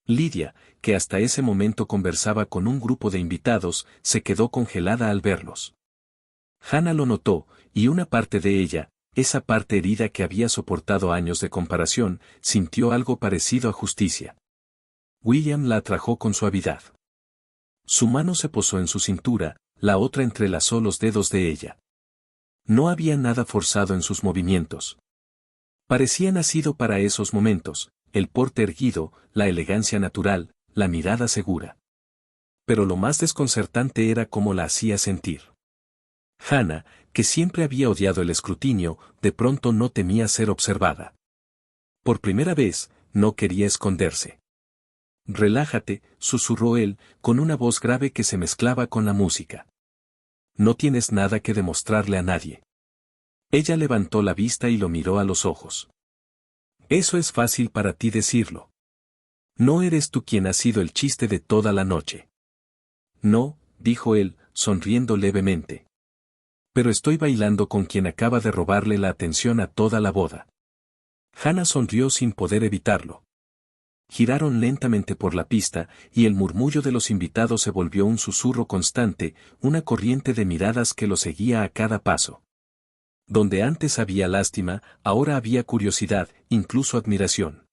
Lydia, que hasta ese momento conversaba con un grupo de invitados, se quedó congelada al verlos. Hannah lo notó, y una parte de ella, esa parte herida que había soportado años de comparación, sintió algo parecido a justicia. William la atrajo con suavidad. Su mano se posó en su cintura, la otra entrelazó los dedos de ella. No había nada forzado en sus movimientos. Parecía nacido para esos momentos, el porte erguido, la elegancia natural, la mirada segura. Pero lo más desconcertante era cómo la hacía sentir. Hannah, que siempre había odiado el escrutinio, de pronto no temía ser observada. Por primera vez, no quería esconderse. «Relájate», susurró él, con una voz grave que se mezclaba con la música. «No tienes nada que demostrarle a nadie». Ella levantó la vista y lo miró a los ojos. «Eso es fácil para ti decirlo. No eres tú quien ha sido el chiste de toda la noche». «No», dijo él, sonriendo levemente. «Pero estoy bailando con quien acaba de robarle la atención a toda la boda». Hannah sonrió sin poder evitarlo. Giraron lentamente por la pista, y el murmullo de los invitados se volvió un susurro constante, una corriente de miradas que lo seguía a cada paso. Donde antes había lástima, ahora había curiosidad, incluso admiración.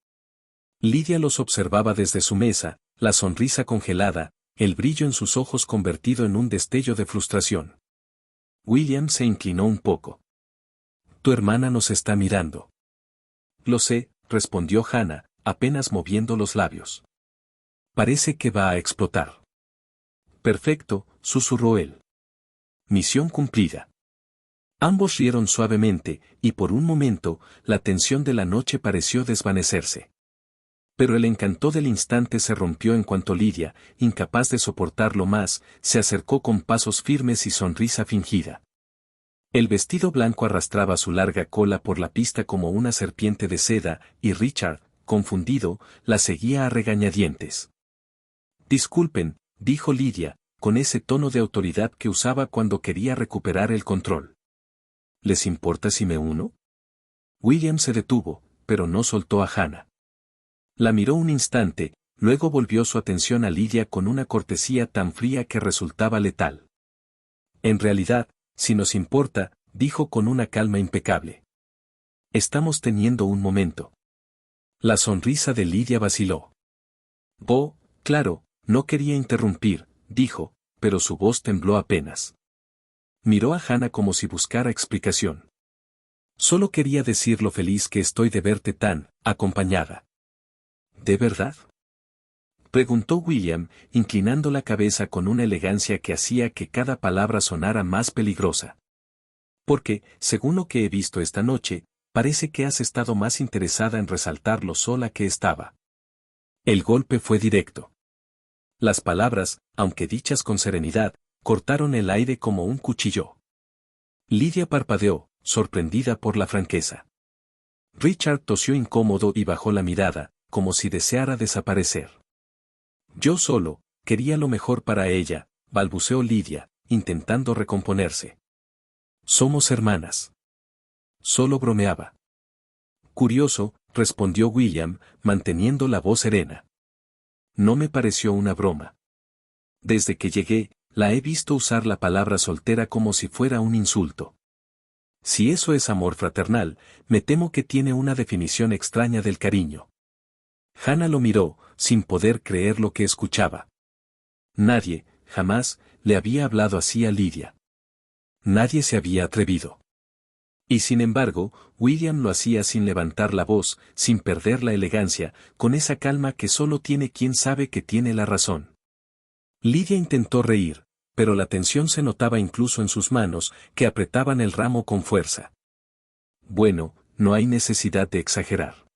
Lydia los observaba desde su mesa, la sonrisa congelada, el brillo en sus ojos convertido en un destello de frustración. William se inclinó un poco. «Tu hermana nos está mirando». «Lo sé», respondió Hannah, apenas moviendo los labios. «Parece que va a explotar». «Perfecto», susurró él. «Misión cumplida». Ambos rieron suavemente, y por un momento, la tensión de la noche pareció desvanecerse. Pero el encanto del instante se rompió en cuanto Lydia, incapaz de soportarlo más, se acercó con pasos firmes y sonrisa fingida. El vestido blanco arrastraba su larga cola por la pista como una serpiente de seda, y Richard, confundido, la seguía a regañadientes. «Disculpen», dijo Lydia, con ese tono de autoridad que usaba cuando quería recuperar el control. «¿Les importa si me uno?» William se detuvo, pero no soltó a Hannah. La miró un instante, luego volvió su atención a Lydia con una cortesía tan fría que resultaba letal. «En realidad, si nos importa», dijo con una calma impecable. «Estamos teniendo un momento». La sonrisa de Lydia vaciló. «Oh, claro, no quería interrumpir», dijo, pero su voz tembló apenas. Miró a Hannah como si buscara explicación. «Solo quería decir lo feliz que estoy de verte tan acompañada». «¿De verdad?», preguntó William, inclinando la cabeza con una elegancia que hacía que cada palabra sonara más peligrosa. «Porque, según lo que he visto esta noche, parece que has estado más interesada en resaltar lo sola que estaba». El golpe fue directo. Las palabras, aunque dichas con serenidad, cortaron el aire como un cuchillo. Lydia parpadeó, sorprendida por la franqueza. Richard tosió incómodo y bajó la mirada, como si deseara desaparecer. «Yo solo quería lo mejor para ella», balbuceó Lydia, intentando recomponerse. «Somos hermanas». Solo bromeaba. «Curioso», respondió William, manteniendo la voz serena. «No me pareció una broma. Desde que llegué, la he visto usar la palabra soltera como si fuera un insulto. Si eso es amor fraternal, me temo que tiene una definición extraña del cariño». Hannah lo miró, sin poder creer lo que escuchaba. Nadie, jamás, le había hablado así a Lydia. Nadie se había atrevido. Y sin embargo, William lo hacía sin levantar la voz, sin perder la elegancia, con esa calma que solo tiene quien sabe que tiene la razón. Lidia intentó reír, pero la tensión se notaba incluso en sus manos, que apretaban el ramo con fuerza. Bueno, no hay necesidad de exagerar.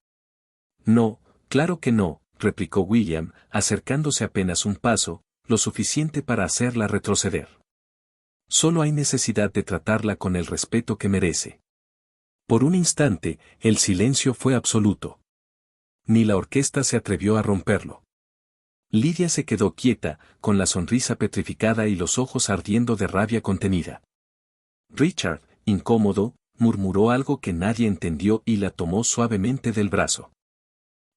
No, claro que no, replicó William, acercándose apenas un paso, lo suficiente para hacerla retroceder. Solo hay necesidad de tratarla con el respeto que merece. Por un instante, el silencio fue absoluto. Ni la orquesta se atrevió a romperlo. Lidia se quedó quieta, con la sonrisa petrificada y los ojos ardiendo de rabia contenida. Richard, incómodo, murmuró algo que nadie entendió y la tomó suavemente del brazo.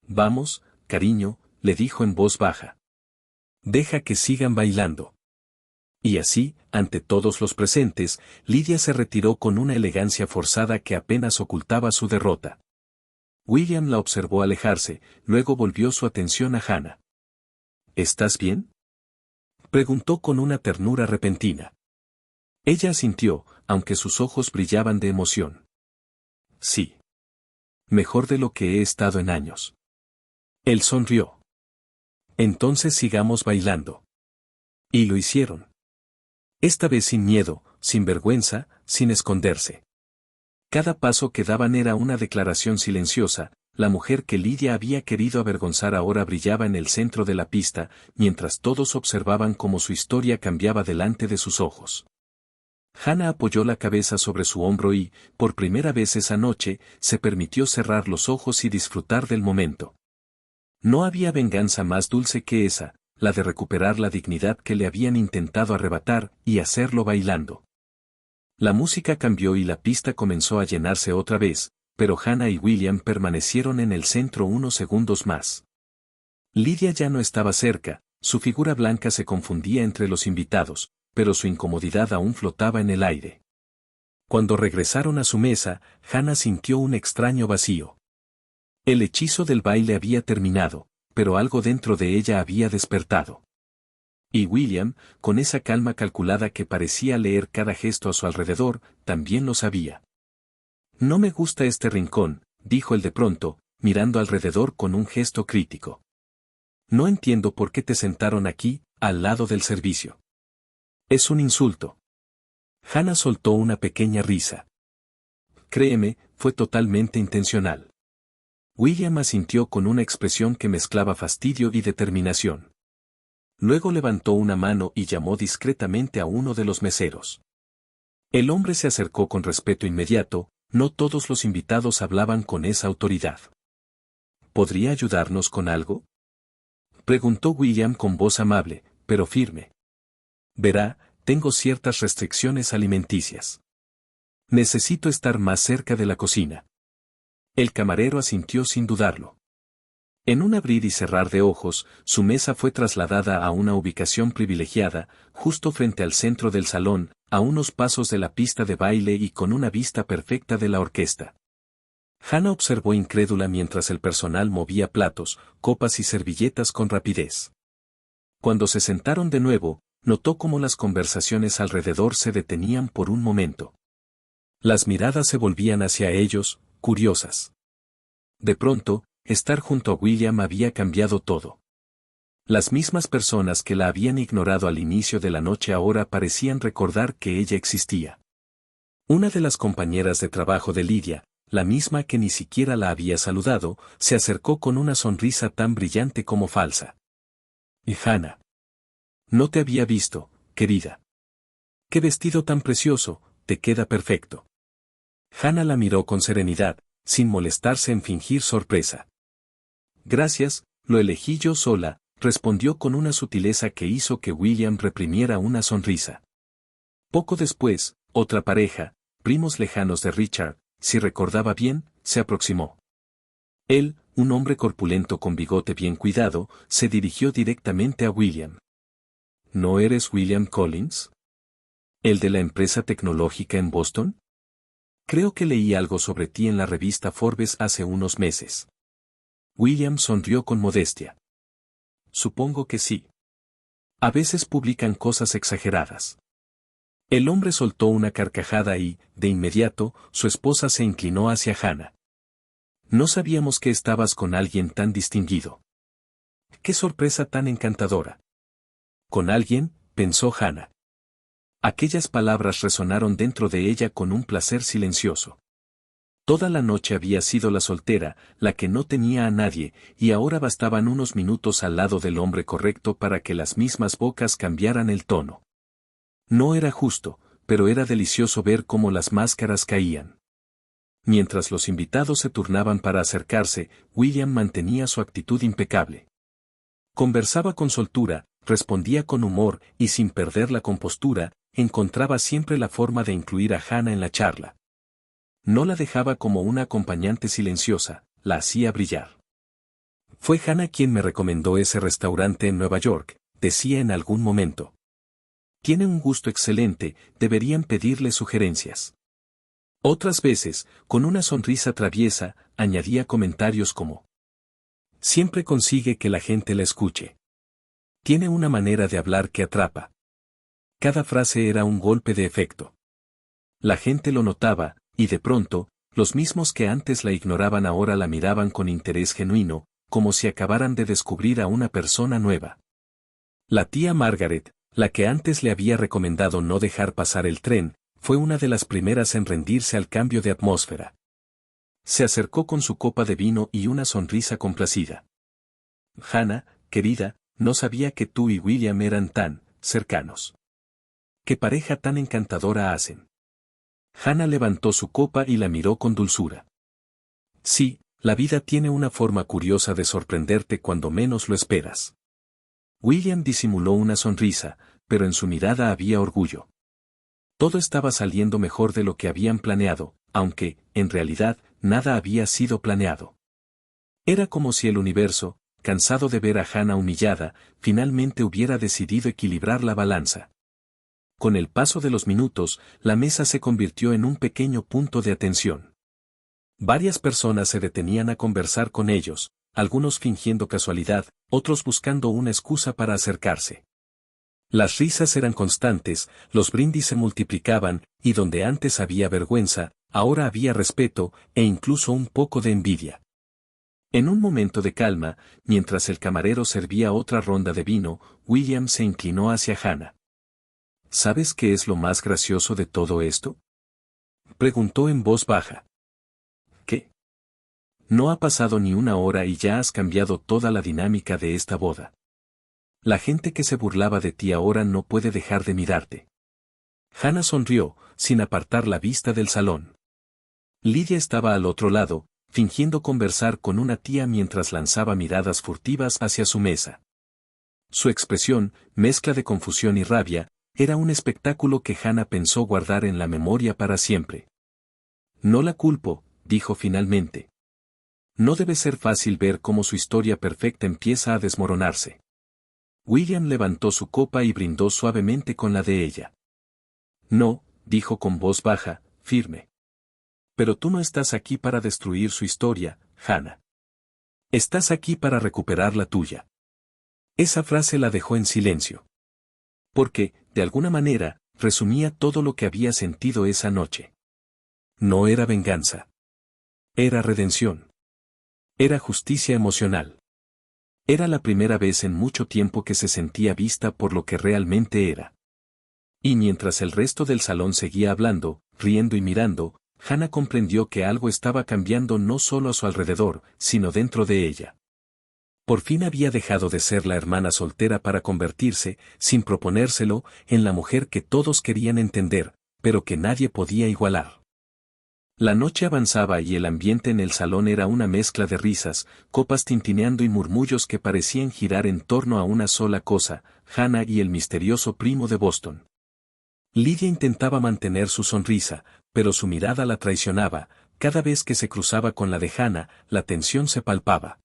Vamos, cariño, le dijo en voz baja. Deja que sigan bailando. Y así, ante todos los presentes, Lidia se retiró con una elegancia forzada que apenas ocultaba su derrota. William la observó alejarse, luego volvió su atención a Hannah. ¿Estás bien?, preguntó con una ternura repentina. Ella asintió, aunque sus ojos brillaban de emoción. Sí. Mejor de lo que he estado en años. Él sonrió. Entonces sigamos bailando. Y lo hicieron. Esta vez sin miedo, sin vergüenza, sin esconderse. Cada paso que daban era una declaración silenciosa. La mujer que Lidia había querido avergonzar ahora brillaba en el centro de la pista, mientras todos observaban cómo su historia cambiaba delante de sus ojos. Hannah apoyó la cabeza sobre su hombro y, por primera vez esa noche, se permitió cerrar los ojos y disfrutar del momento. No había venganza más dulce que esa, la de recuperar la dignidad que le habían intentado arrebatar y hacerlo bailando. La música cambió y la pista comenzó a llenarse otra vez, pero Hannah y William permanecieron en el centro unos segundos más. Lidia ya no estaba cerca, su figura blanca se confundía entre los invitados, pero su incomodidad aún flotaba en el aire. Cuando regresaron a su mesa, Hannah sintió un extraño vacío. El hechizo del baile había terminado, pero algo dentro de ella había despertado. Y William, con esa calma calculada que parecía leer cada gesto a su alrededor, también lo sabía. No me gusta este rincón, dijo él de pronto, mirando alrededor con un gesto crítico. No entiendo por qué te sentaron aquí, al lado del servicio. Es un insulto. Hannah soltó una pequeña risa. Créeme, fue totalmente intencional. William asintió con una expresión que mezclaba fastidio y determinación. Luego levantó una mano y llamó discretamente a uno de los meseros. El hombre se acercó con respeto inmediato. No todos los invitados hablaban con esa autoridad. ¿Podría ayudarnos con algo?, preguntó William con voz amable, pero firme. Verá, tengo ciertas restricciones alimenticias. Necesito estar más cerca de la cocina. El camarero asintió sin dudarlo. En un abrir y cerrar de ojos, su mesa fue trasladada a una ubicación privilegiada, justo frente al centro del salón, a unos pasos de la pista de baile y con una vista perfecta de la orquesta. Hannah observó incrédula mientras el personal movía platos, copas y servilletas con rapidez. Cuando se sentaron de nuevo, notó cómo las conversaciones alrededor se detenían por un momento. Las miradas se volvían hacia ellos, curiosas. De pronto, estar junto a William había cambiado todo. Las mismas personas que la habían ignorado al inicio de la noche ahora parecían recordar que ella existía. Una de las compañeras de trabajo de Lidia, la misma que ni siquiera la había saludado, se acercó con una sonrisa tan brillante como falsa. Hannah. No te había visto, querida. Qué vestido tan precioso, te queda perfecto. Hannah la miró con serenidad, sin molestarse en fingir sorpresa. Gracias, lo elegí yo sola, respondió con una sutileza que hizo que William reprimiera una sonrisa. Poco después, otra pareja, primos lejanos de Richard, si recordaba bien, se aproximó. Él, un hombre corpulento con bigote bien cuidado, se dirigió directamente a William. ¿No eres William Collins? ¿El de la empresa tecnológica en Boston? Creo que leí algo sobre ti en la revista Forbes hace unos meses. William sonrió con modestia. Supongo que sí. A veces publican cosas exageradas. El hombre soltó una carcajada y, de inmediato, su esposa se inclinó hacia Hannah. No sabíamos que estabas con alguien tan distinguido. ¡Qué sorpresa tan encantadora! Con alguien, pensó Hannah. Aquellas palabras resonaron dentro de ella con un placer silencioso. Toda la noche había sido la soltera, la que no tenía a nadie, y ahora bastaban unos minutos al lado del hombre correcto para que las mismas bocas cambiaran el tono. No era justo, pero era delicioso ver cómo las máscaras caían. Mientras los invitados se turnaban para acercarse, William mantenía su actitud impecable. Conversaba con soltura, respondía con humor y sin perder la compostura, encontraba siempre la forma de incluir a Hannah en la charla. No la dejaba como una acompañante silenciosa, la hacía brillar. Fue Hannah quien me recomendó ese restaurante en Nueva York, decía en algún momento. Tiene un gusto excelente, deberían pedirle sugerencias. Otras veces, con una sonrisa traviesa, añadía comentarios como: siempre consigue que la gente la escuche. Tiene una manera de hablar que atrapa. Cada frase era un golpe de efecto. La gente lo notaba, y de pronto, los mismos que antes la ignoraban ahora la miraban con interés genuino, como si acabaran de descubrir a una persona nueva. La tía Margaret, la que antes le había recomendado no dejar pasar el tren, fue una de las primeras en rendirse al cambio de atmósfera. Se acercó con su copa de vino y una sonrisa complacida. Hannah, querida, no sabía que tú y William eran tan cercanos. ¡Qué pareja tan encantadora hacen! Hannah levantó su copa y la miró con dulzura. Sí, la vida tiene una forma curiosa de sorprenderte cuando menos lo esperas. William disimuló una sonrisa, pero en su mirada había orgullo. Todo estaba saliendo mejor de lo que habían planeado, aunque, en realidad, nada había sido planeado. Era como si el universo, cansado de ver a Hannah humillada, finalmente hubiera decidido equilibrar la balanza. Con el paso de los minutos, la mesa se convirtió en un pequeño punto de atención. Varias personas se detenían a conversar con ellos, algunos fingiendo casualidad, otros buscando una excusa para acercarse. Las risas eran constantes, los brindis se multiplicaban, y donde antes había vergüenza, ahora había respeto, e incluso un poco de envidia. En un momento de calma, mientras el camarero servía otra ronda de vino, William se inclinó hacia Hannah. ¿Sabes qué es lo más gracioso de todo esto?, preguntó en voz baja. ¿Qué? No ha pasado ni una hora y ya has cambiado toda la dinámica de esta boda. La gente que se burlaba de ti ahora no puede dejar de mirarte. Hannah sonrió, sin apartar la vista del salón. Lydia estaba al otro lado, fingiendo conversar con una tía mientras lanzaba miradas furtivas hacia su mesa. Su expresión, mezcla de confusión y rabia, era un espectáculo que Hannah pensó guardar en la memoria para siempre. No la culpo, dijo finalmente. No debe ser fácil ver cómo su historia perfecta empieza a desmoronarse. William levantó su copa y brindó suavemente con la de ella. No, dijo con voz baja, firme. Pero tú no estás aquí para destruir su historia, Hannah. Estás aquí para recuperar la tuya. Esa frase la dejó en silencio. Porque, de alguna manera, resumía todo lo que había sentido esa noche. No era venganza. Era redención. Era justicia emocional. Era la primera vez en mucho tiempo que se sentía vista por lo que realmente era. Y mientras el resto del salón seguía hablando, riendo y mirando, Hannah comprendió que algo estaba cambiando no solo a su alrededor, sino dentro de ella. Por fin había dejado de ser la hermana soltera para convertirse, sin proponérselo, en la mujer que todos querían entender, pero que nadie podía igualar. La noche avanzaba y el ambiente en el salón era una mezcla de risas, copas tintineando y murmullos que parecían girar en torno a una sola cosa, Hannah y el misterioso primo de Boston. Lydia intentaba mantener su sonrisa, pero su mirada la traicionaba, cada vez que se cruzaba con la de Hannah, la tensión se palpaba.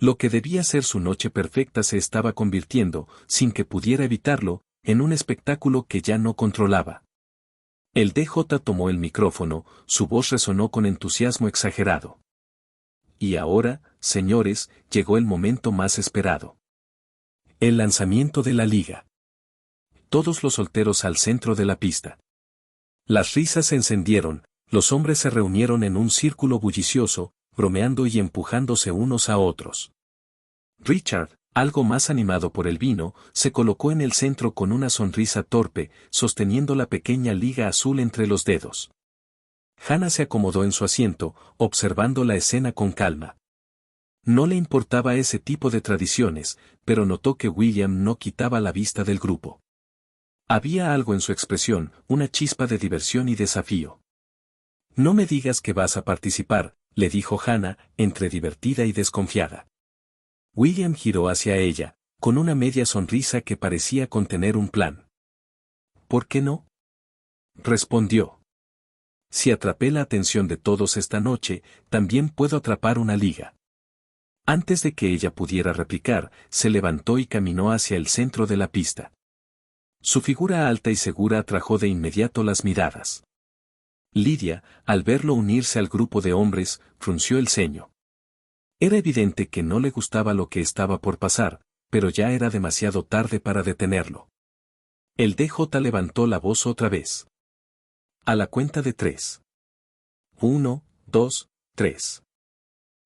Lo que debía ser su noche perfecta se estaba convirtiendo, sin que pudiera evitarlo, en un espectáculo que ya no controlaba. El DJ tomó el micrófono, su voz resonó con entusiasmo exagerado. Y ahora, señores, llegó el momento más esperado. El lanzamiento de la liga. todos los solteros al centro de la pista. Las risas se encendieron, los hombres se reunieron en un círculo bullicioso, bromeando y empujándose unos a otros. Richard, algo más animado por el vino, se colocó en el centro con una sonrisa torpe, sosteniendo la pequeña liga azul entre los dedos. Hannah se acomodó en su asiento, observando la escena con calma. No le importaba ese tipo de tradiciones, pero notó que William no quitaba la vista del grupo. Había algo en su expresión, una chispa de diversión y desafío. No me digas que vas a participar, le dijo Hannah, entre divertida y desconfiada. William giró hacia ella, con una media sonrisa que parecía contener un plan. ¿Por qué no? Respondió. Si atrapé la atención de todos esta noche, también puedo atrapar una liga. Antes de que ella pudiera replicar, se levantó y caminó hacia el centro de la pista. Su figura alta y segura atrajo de inmediato las miradas. Lydia, al verlo unirse al grupo de hombres, frunció el ceño. Era evidente que no le gustaba lo que estaba por pasar, pero ya era demasiado tarde para detenerlo. El DJ levantó la voz otra vez. A la cuenta de 3. 1, 2, 3.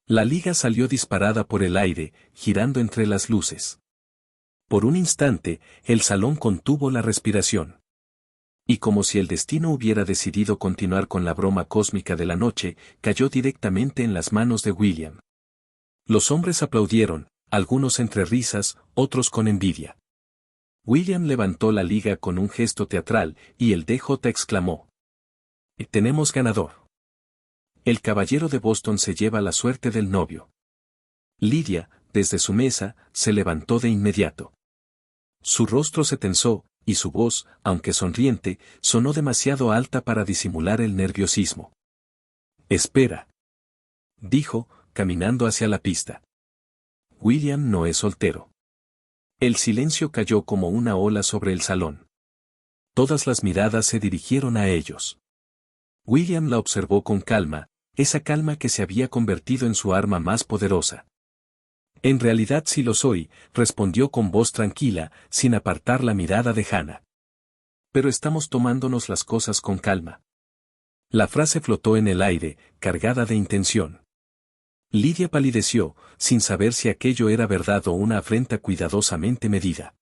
La liga salió disparada por el aire, girando entre las luces. Por un instante, el salón contuvo la respiración. Y como si el destino hubiera decidido continuar con la broma cósmica de la noche, cayó directamente en las manos de William. Los hombres aplaudieron, algunos entre risas, otros con envidia. William levantó la liga con un gesto teatral, y el DJ exclamó: «Tenemos ganador. El caballero de Boston se lleva la suerte del novio». Lydia, desde su mesa, se levantó de inmediato. Su rostro se tensó, y su voz, aunque sonriente, sonó demasiado alta para disimular el nerviosismo. «Espera», dijo, caminando hacia la pista. «William no es soltero». El silencio cayó como una ola sobre el salón. Todas las miradas se dirigieron a ellos. William la observó con calma, esa calma que se había convertido en su arma más poderosa. «En realidad sí lo soy», respondió con voz tranquila, sin apartar la mirada de Hannah. «Pero estamos tomándonos las cosas con calma». La frase flotó en el aire, cargada de intención. Lydia palideció, sin saber si aquello era verdad o una afrenta cuidadosamente medida.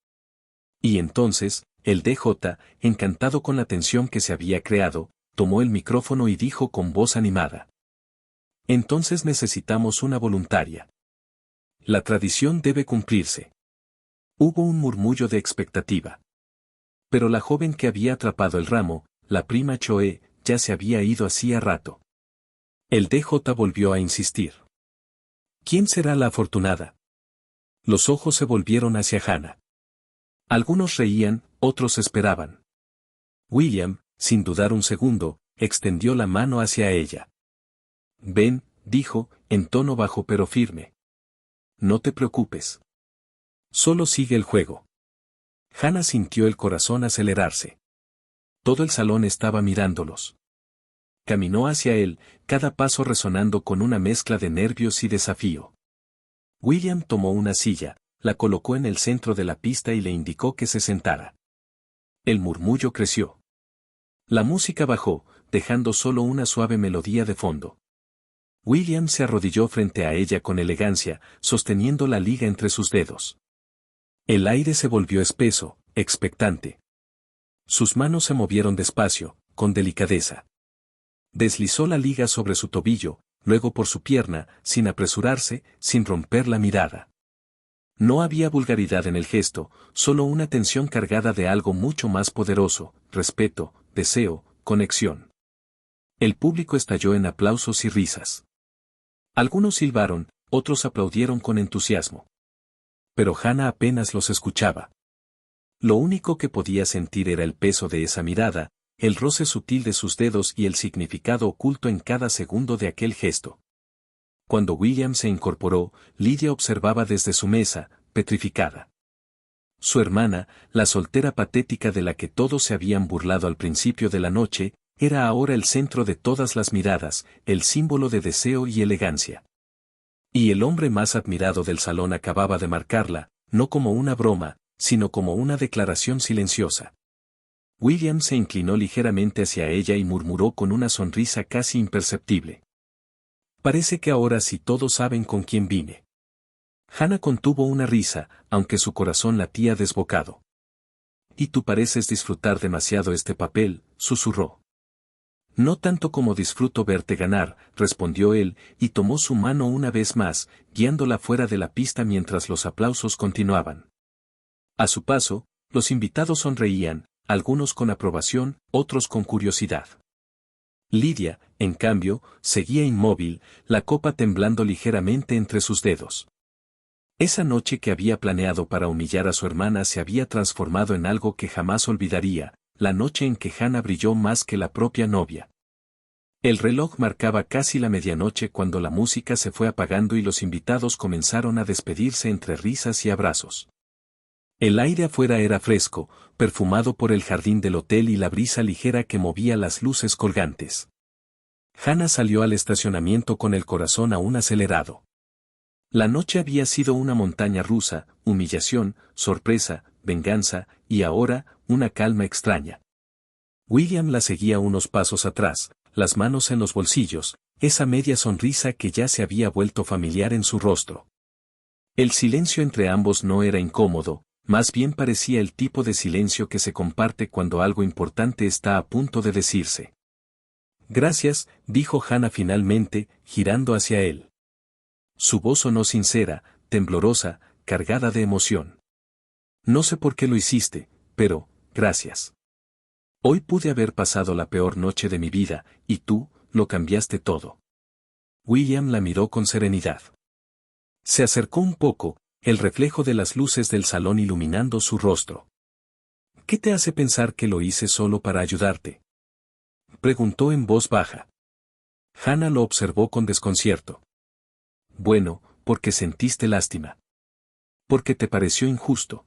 Y entonces, el DJ, encantado con la tensión que se había creado, tomó el micrófono y dijo con voz animada: «Entonces necesitamos una voluntaria. La tradición debe cumplirse». Hubo un murmullo de expectativa. Pero la joven que había atrapado el ramo, la prima Choe, ya se había ido hacía rato. El DJ volvió a insistir. «¿Quién será la afortunada?». Los ojos se volvieron hacia Hannah. Algunos reían, otros esperaban. William, sin dudar un segundo, extendió la mano hacia ella. «Ven», dijo, en tono bajo pero firme. «No te preocupes. Solo sigue el juego». Hannah sintió el corazón acelerarse. Todo el salón estaba mirándolos. Caminó hacia él, cada paso resonando con una mezcla de nervios y desafío. William tomó una silla, la colocó en el centro de la pista y le indicó que se sentara. El murmullo creció. La música bajó, dejando solo una suave melodía de fondo. William se arrodilló frente a ella con elegancia, sosteniendo la liga entre sus dedos. El aire se volvió espeso, expectante. Sus manos se movieron despacio, con delicadeza. Deslizó la liga sobre su tobillo, luego por su pierna, sin apresurarse, sin romper la mirada. No había vulgaridad en el gesto, solo una tensión cargada de algo mucho más poderoso: respeto, deseo, conexión. El público estalló en aplausos y risas. Algunos silbaron, otros aplaudieron con entusiasmo. Pero Hannah apenas los escuchaba. Lo único que podía sentir era el peso de esa mirada, el roce sutil de sus dedos y el significado oculto en cada segundo de aquel gesto. Cuando William se incorporó, Lydia observaba desde su mesa, petrificada. Su hermana, la soltera patética de la que todos se habían burlado al principio de la noche, era ahora el centro de todas las miradas, el símbolo de deseo y elegancia. Y el hombre más admirado del salón acababa de marcarla, no como una broma, sino como una declaración silenciosa. William se inclinó ligeramente hacia ella y murmuró con una sonrisa casi imperceptible. Parece que ahora sí todos saben con quién vine. Hannah contuvo una risa, aunque su corazón latía desbocado. Y tú pareces disfrutar demasiado este papel, susurró. No tanto como disfruto verte ganar, respondió él, y tomó su mano una vez más, guiándola fuera de la pista mientras los aplausos continuaban. A su paso, los invitados sonreían, algunos con aprobación, otros con curiosidad. Lydia, en cambio, seguía inmóvil, la copa temblando ligeramente entre sus dedos. Esa noche que había planeado para humillar a su hermana se había transformado en algo que jamás olvidaría, la noche en que Hannah brilló más que la propia novia. El reloj marcaba casi la medianoche cuando la música se fue apagando y los invitados comenzaron a despedirse entre risas y abrazos. El aire afuera era fresco, perfumado por el jardín del hotel y la brisa ligera que movía las luces colgantes. Hannah salió al estacionamiento con el corazón aún acelerado. La noche había sido una montaña rusa, humillación, sorpresa, venganza, y ahora, una calma extraña. William la seguía unos pasos atrás, las manos en los bolsillos, esa media sonrisa que ya se había vuelto familiar en su rostro. El silencio entre ambos no era incómodo, más bien parecía el tipo de silencio que se comparte cuando algo importante está a punto de decirse. Gracias, dijo Hannah finalmente, girando hacia él. Su voz sonó sincera, temblorosa, cargada de emoción. No sé por qué lo hiciste, pero, gracias. Hoy pude haber pasado la peor noche de mi vida, y tú, lo cambiaste todo. William la miró con serenidad. Se acercó un poco, el reflejo de las luces del salón iluminando su rostro. ¿Qué te hace pensar que lo hice solo para ayudarte? Preguntó en voz baja. Hannah lo observó con desconcierto. Bueno, porque sentiste lástima. Porque te pareció injusto.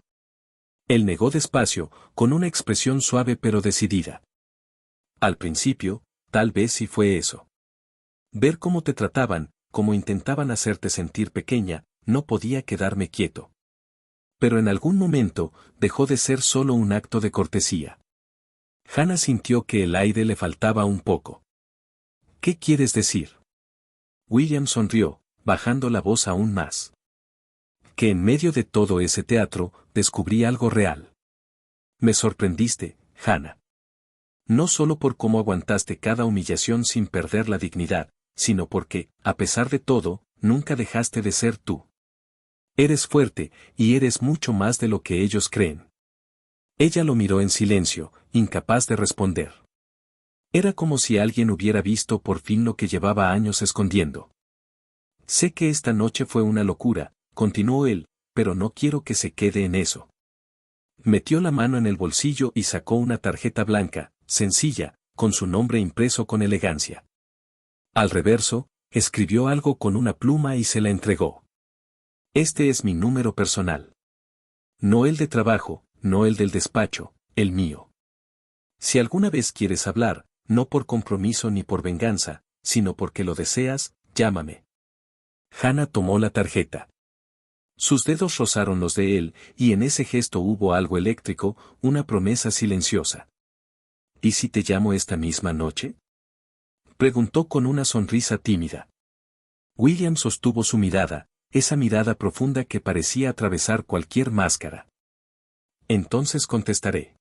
Él negó despacio, con una expresión suave pero decidida. Al principio, tal vez sí fue eso. Ver cómo te trataban, cómo intentaban hacerte sentir pequeña, no podía quedarme quieto. Pero en algún momento, dejó de ser solo un acto de cortesía. Hannah sintió que el aire le faltaba un poco. ¿Qué quieres decir? William sonrió, bajando la voz aún más. Que en medio de todo ese teatro, descubrí algo real. Me sorprendiste, Hannah. No solo por cómo aguantaste cada humillación sin perder la dignidad, sino porque, a pesar de todo, nunca dejaste de ser tú. Eres fuerte, y eres mucho más de lo que ellos creen. Ella lo miró en silencio, incapaz de responder. Era como si alguien hubiera visto por fin lo que llevaba años escondiendo. Sé que esta noche fue una locura, continuó él, pero no quiero que se quede en eso. Metió la mano en el bolsillo y sacó una tarjeta blanca, sencilla, con su nombre impreso con elegancia. Al reverso, escribió algo con una pluma y se la entregó. Este es mi número personal. No el de trabajo, no el del despacho, el mío. Si alguna vez quieres hablar, no por compromiso ni por venganza, sino porque lo deseas, llámame. Hannah tomó la tarjeta. Sus dedos rozaron los de él, y en ese gesto hubo algo eléctrico, una promesa silenciosa. ¿Y si te llamo esta misma noche? Preguntó con una sonrisa tímida. William sostuvo su mirada, esa mirada profunda que parecía atravesar cualquier máscara. Entonces contestaré.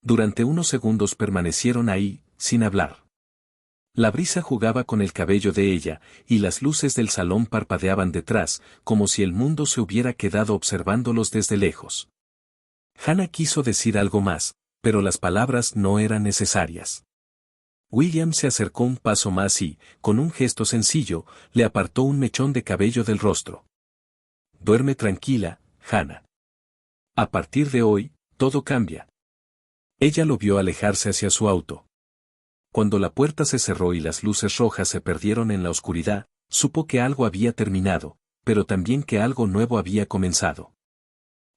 Durante unos segundos permanecieron ahí, sin hablar. La brisa jugaba con el cabello de ella, y las luces del salón parpadeaban detrás, como si el mundo se hubiera quedado observándolos desde lejos. Hannah quiso decir algo más, pero las palabras no eran necesarias. William se acercó un paso más y, con un gesto sencillo, le apartó un mechón de cabello del rostro. Duerme tranquila, Hannah. A partir de hoy, todo cambia. Ella lo vio alejarse hacia su auto. Cuando la puerta se cerró y las luces rojas se perdieron en la oscuridad, supo que algo había terminado, pero también que algo nuevo había comenzado.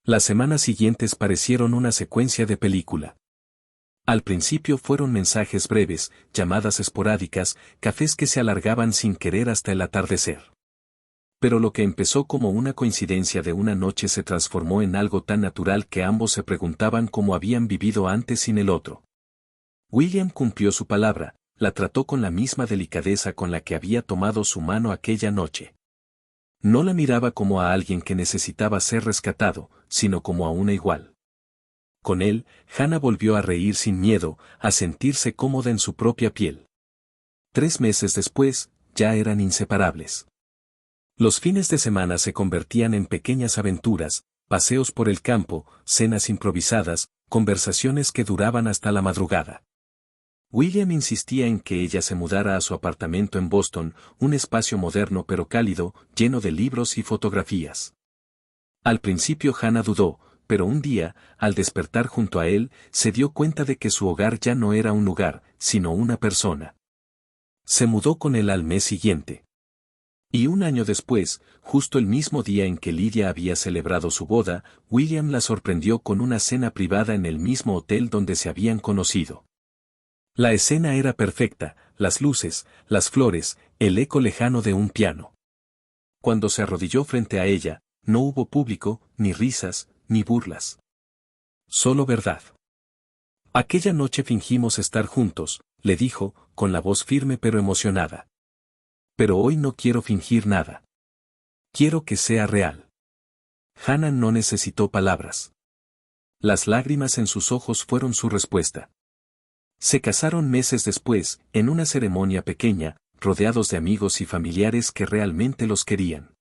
Las semanas siguientes parecieron una secuencia de película. Al principio fueron mensajes breves, llamadas esporádicas, cafés que se alargaban sin querer hasta el atardecer. Pero lo que empezó como una coincidencia de una noche se transformó en algo tan natural que ambos se preguntaban cómo habían vivido antes sin el otro. William cumplió su palabra, la trató con la misma delicadeza con la que había tomado su mano aquella noche. No la miraba como a alguien que necesitaba ser rescatado, sino como a una igual. Con él, Hannah volvió a reír sin miedo, a sentirse cómoda en su propia piel. 3 meses después, ya eran inseparables. Los fines de semana se convertían en pequeñas aventuras, paseos por el campo, cenas improvisadas, conversaciones que duraban hasta la madrugada. William insistía en que ella se mudara a su apartamento en Boston, un espacio moderno pero cálido, lleno de libros y fotografías. Al principio Hannah dudó, pero un día, al despertar junto a él, se dio cuenta de que su hogar ya no era un lugar, sino una persona. Se mudó con él al mes siguiente. Y un año después, justo el mismo día en que Lydia había celebrado su boda, William la sorprendió con una cena privada en el mismo hotel donde se habían conocido. La escena era perfecta, las luces, las flores, el eco lejano de un piano. Cuando se arrodilló frente a ella, no hubo público, ni risas, ni burlas. Solo verdad. Aquella noche fingimos estar juntos, le dijo, con la voz firme pero emocionada. Pero hoy no quiero fingir nada. Quiero que sea real. Hannah no necesitó palabras. Las lágrimas en sus ojos fueron su respuesta. Se casaron meses después, en una ceremonia pequeña, rodeados de amigos y familiares que realmente los querían.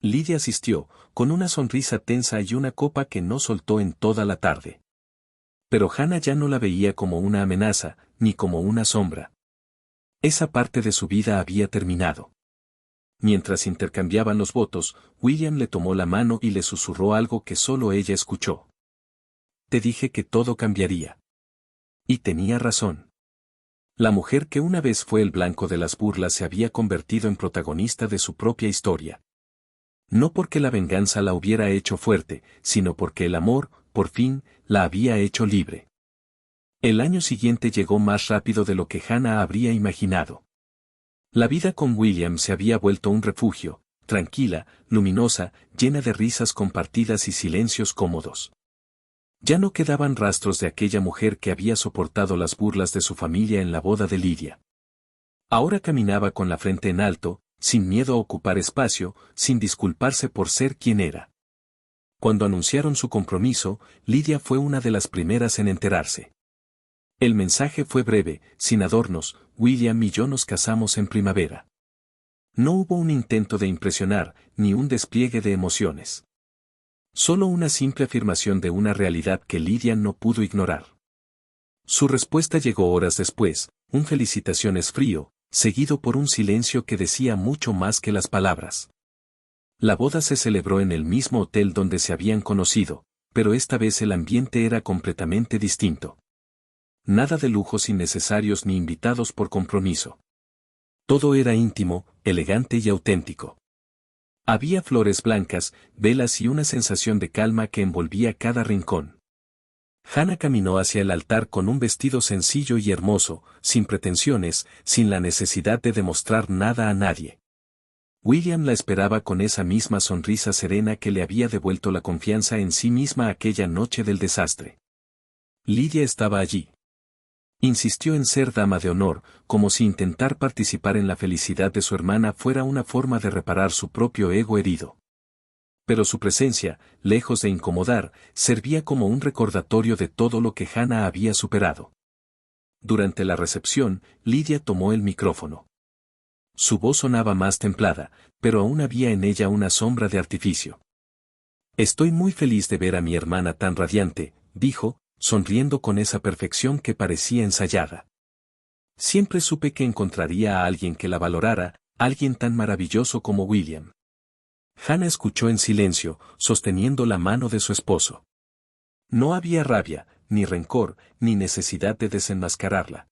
Lydia asistió, con una sonrisa tensa y una copa que no soltó en toda la tarde. Pero Hannah ya no la veía como una amenaza, ni como una sombra. Esa parte de su vida había terminado. Mientras intercambiaban los votos, William le tomó la mano y le susurró algo que solo ella escuchó. Te dije que todo cambiaría. Y tenía razón. La mujer que una vez fue el blanco de las burlas se había convertido en protagonista de su propia historia. No porque la venganza la hubiera hecho fuerte, sino porque el amor, por fin, la había hecho libre. El año siguiente llegó más rápido de lo que Hannah habría imaginado. La vida con William se había vuelto un refugio, tranquila, luminosa, llena de risas compartidas y silencios cómodos. Ya no quedaban rastros de aquella mujer que había soportado las burlas de su familia en la boda de Lydia. Ahora caminaba con la frente en alto, sin miedo a ocupar espacio, sin disculparse por ser quien era. Cuando anunciaron su compromiso, Lydia fue una de las primeras en enterarse. El mensaje fue breve, sin adornos: William y yo nos casamos en primavera. No hubo un intento de impresionar, ni un despliegue de emociones. Solo una simple afirmación de una realidad que Lydia no pudo ignorar. Su respuesta llegó horas después, un felicitaciones frío, seguido por un silencio que decía mucho más que las palabras. La boda se celebró en el mismo hotel donde se habían conocido, pero esta vez el ambiente era completamente distinto. Nada de lujos innecesarios ni invitados por compromiso. Todo era íntimo, elegante y auténtico. Había flores blancas, velas y una sensación de calma que envolvía cada rincón. Hannah caminó hacia el altar con un vestido sencillo y hermoso, sin pretensiones, sin la necesidad de demostrar nada a nadie. William la esperaba con esa misma sonrisa serena que le había devuelto la confianza en sí misma aquella noche del desastre. Lydia estaba allí. Insistió en ser dama de honor, como si intentar participar en la felicidad de su hermana fuera una forma de reparar su propio ego herido. Pero su presencia, lejos de incomodar, servía como un recordatorio de todo lo que Hannah había superado. Durante la recepción, Lydia tomó el micrófono. Su voz sonaba más templada, pero aún había en ella una sombra de artificio. Estoy muy feliz de ver a mi hermana tan radiante, dijo, sonriendo con esa perfección que parecía ensayada. Siempre supe que encontraría a alguien que la valorara, alguien tan maravilloso como William. Hannah escuchó en silencio, sosteniendo la mano de su esposo. No había rabia, ni rencor, ni necesidad de desenmascararla.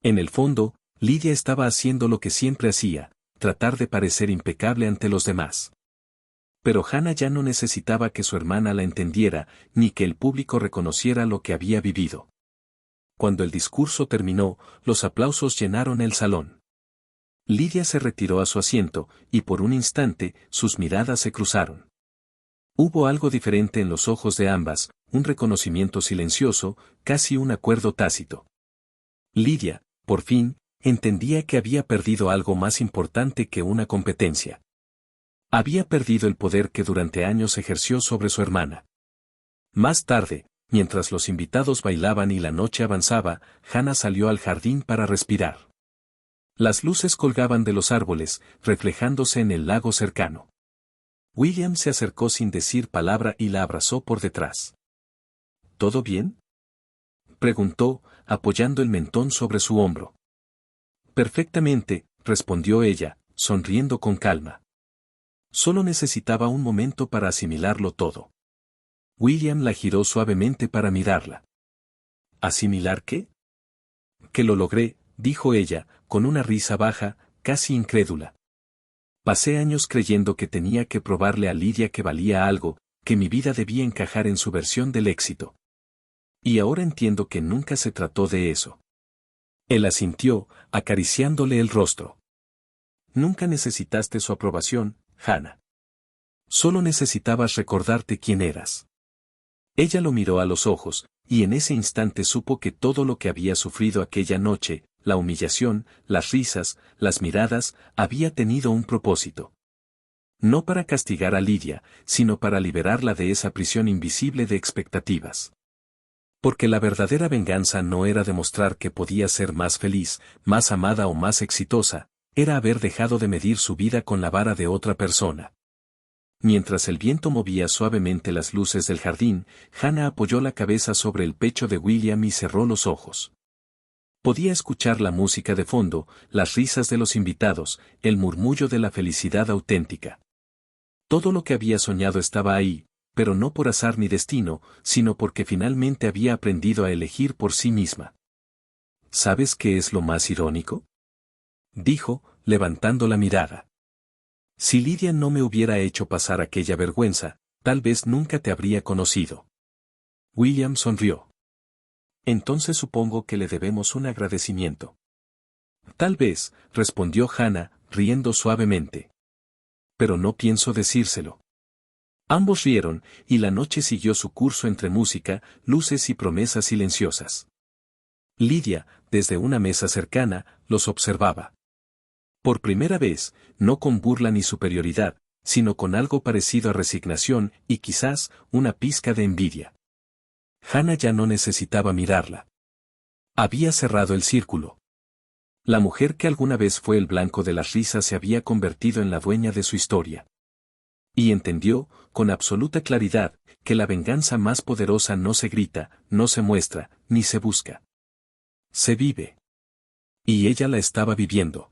En el fondo, Lydia estaba haciendo lo que siempre hacía, tratar de parecer impecable ante los demás. Pero Hannah ya no necesitaba que su hermana la entendiera, ni que el público reconociera lo que había vivido. Cuando el discurso terminó, los aplausos llenaron el salón. Lidia se retiró a su asiento, y por un instante, sus miradas se cruzaron. Hubo algo diferente en los ojos de ambas, un reconocimiento silencioso, casi un acuerdo tácito. Lidia, por fin, entendía que había perdido algo más importante que una competencia. Había perdido el poder que durante años ejerció sobre su hermana. Más tarde, mientras los invitados bailaban y la noche avanzaba, Hannah salió al jardín para respirar. Las luces colgaban de los árboles, reflejándose en el lago cercano. William se acercó sin decir palabra y la abrazó por detrás. ¿Todo bien?, preguntó, apoyando el mentón sobre su hombro. Perfectamente, respondió ella, sonriendo con calma. Solo necesitaba un momento para asimilarlo todo. William la giró suavemente para mirarla. ¿Asimilar qué? Que lo logré, dijo ella, con una risa baja, casi incrédula. Pasé años creyendo que tenía que probarle a Lidia que valía algo, que mi vida debía encajar en su versión del éxito. Y ahora entiendo que nunca se trató de eso. Él asintió, acariciándole el rostro. Nunca necesitaste su aprobación, Hannah. Solo necesitabas recordarte quién eras. Ella lo miró a los ojos, y en ese instante supo que todo lo que había sufrido aquella noche, la humillación, las risas, las miradas, había tenido un propósito. No para castigar a Lidia, sino para liberarla de esa prisión invisible de expectativas. Porque la verdadera venganza no era demostrar que podía ser más feliz, más amada o más exitosa, era haber dejado de medir su vida con la vara de otra persona. Mientras el viento movía suavemente las luces del jardín, Hannah apoyó la cabeza sobre el pecho de William y cerró los ojos. Podía escuchar la música de fondo, las risas de los invitados, el murmullo de la felicidad auténtica. Todo lo que había soñado estaba ahí, pero no por azar ni destino, sino porque finalmente había aprendido a elegir por sí misma. ¿Sabes qué es lo más irónico?, dijo, levantando la mirada. Si Lidia no me hubiera hecho pasar aquella vergüenza, tal vez nunca te habría conocido. William sonrió. Entonces supongo que le debemos un agradecimiento. Tal vez, respondió Hannah, riendo suavemente. Pero no pienso decírselo. Ambos rieron, y la noche siguió su curso entre música, luces y promesas silenciosas. Lidia, desde una mesa cercana, los observaba. Por primera vez, no con burla ni superioridad, sino con algo parecido a resignación y quizás una pizca de envidia. Hannah ya no necesitaba mirarla. Había cerrado el círculo. La mujer que alguna vez fue el blanco de las risas se había convertido en la dueña de su historia. Y entendió, con absoluta claridad, que la venganza más poderosa no se grita, no se muestra, ni se busca. Se vive. Y ella la estaba viviendo.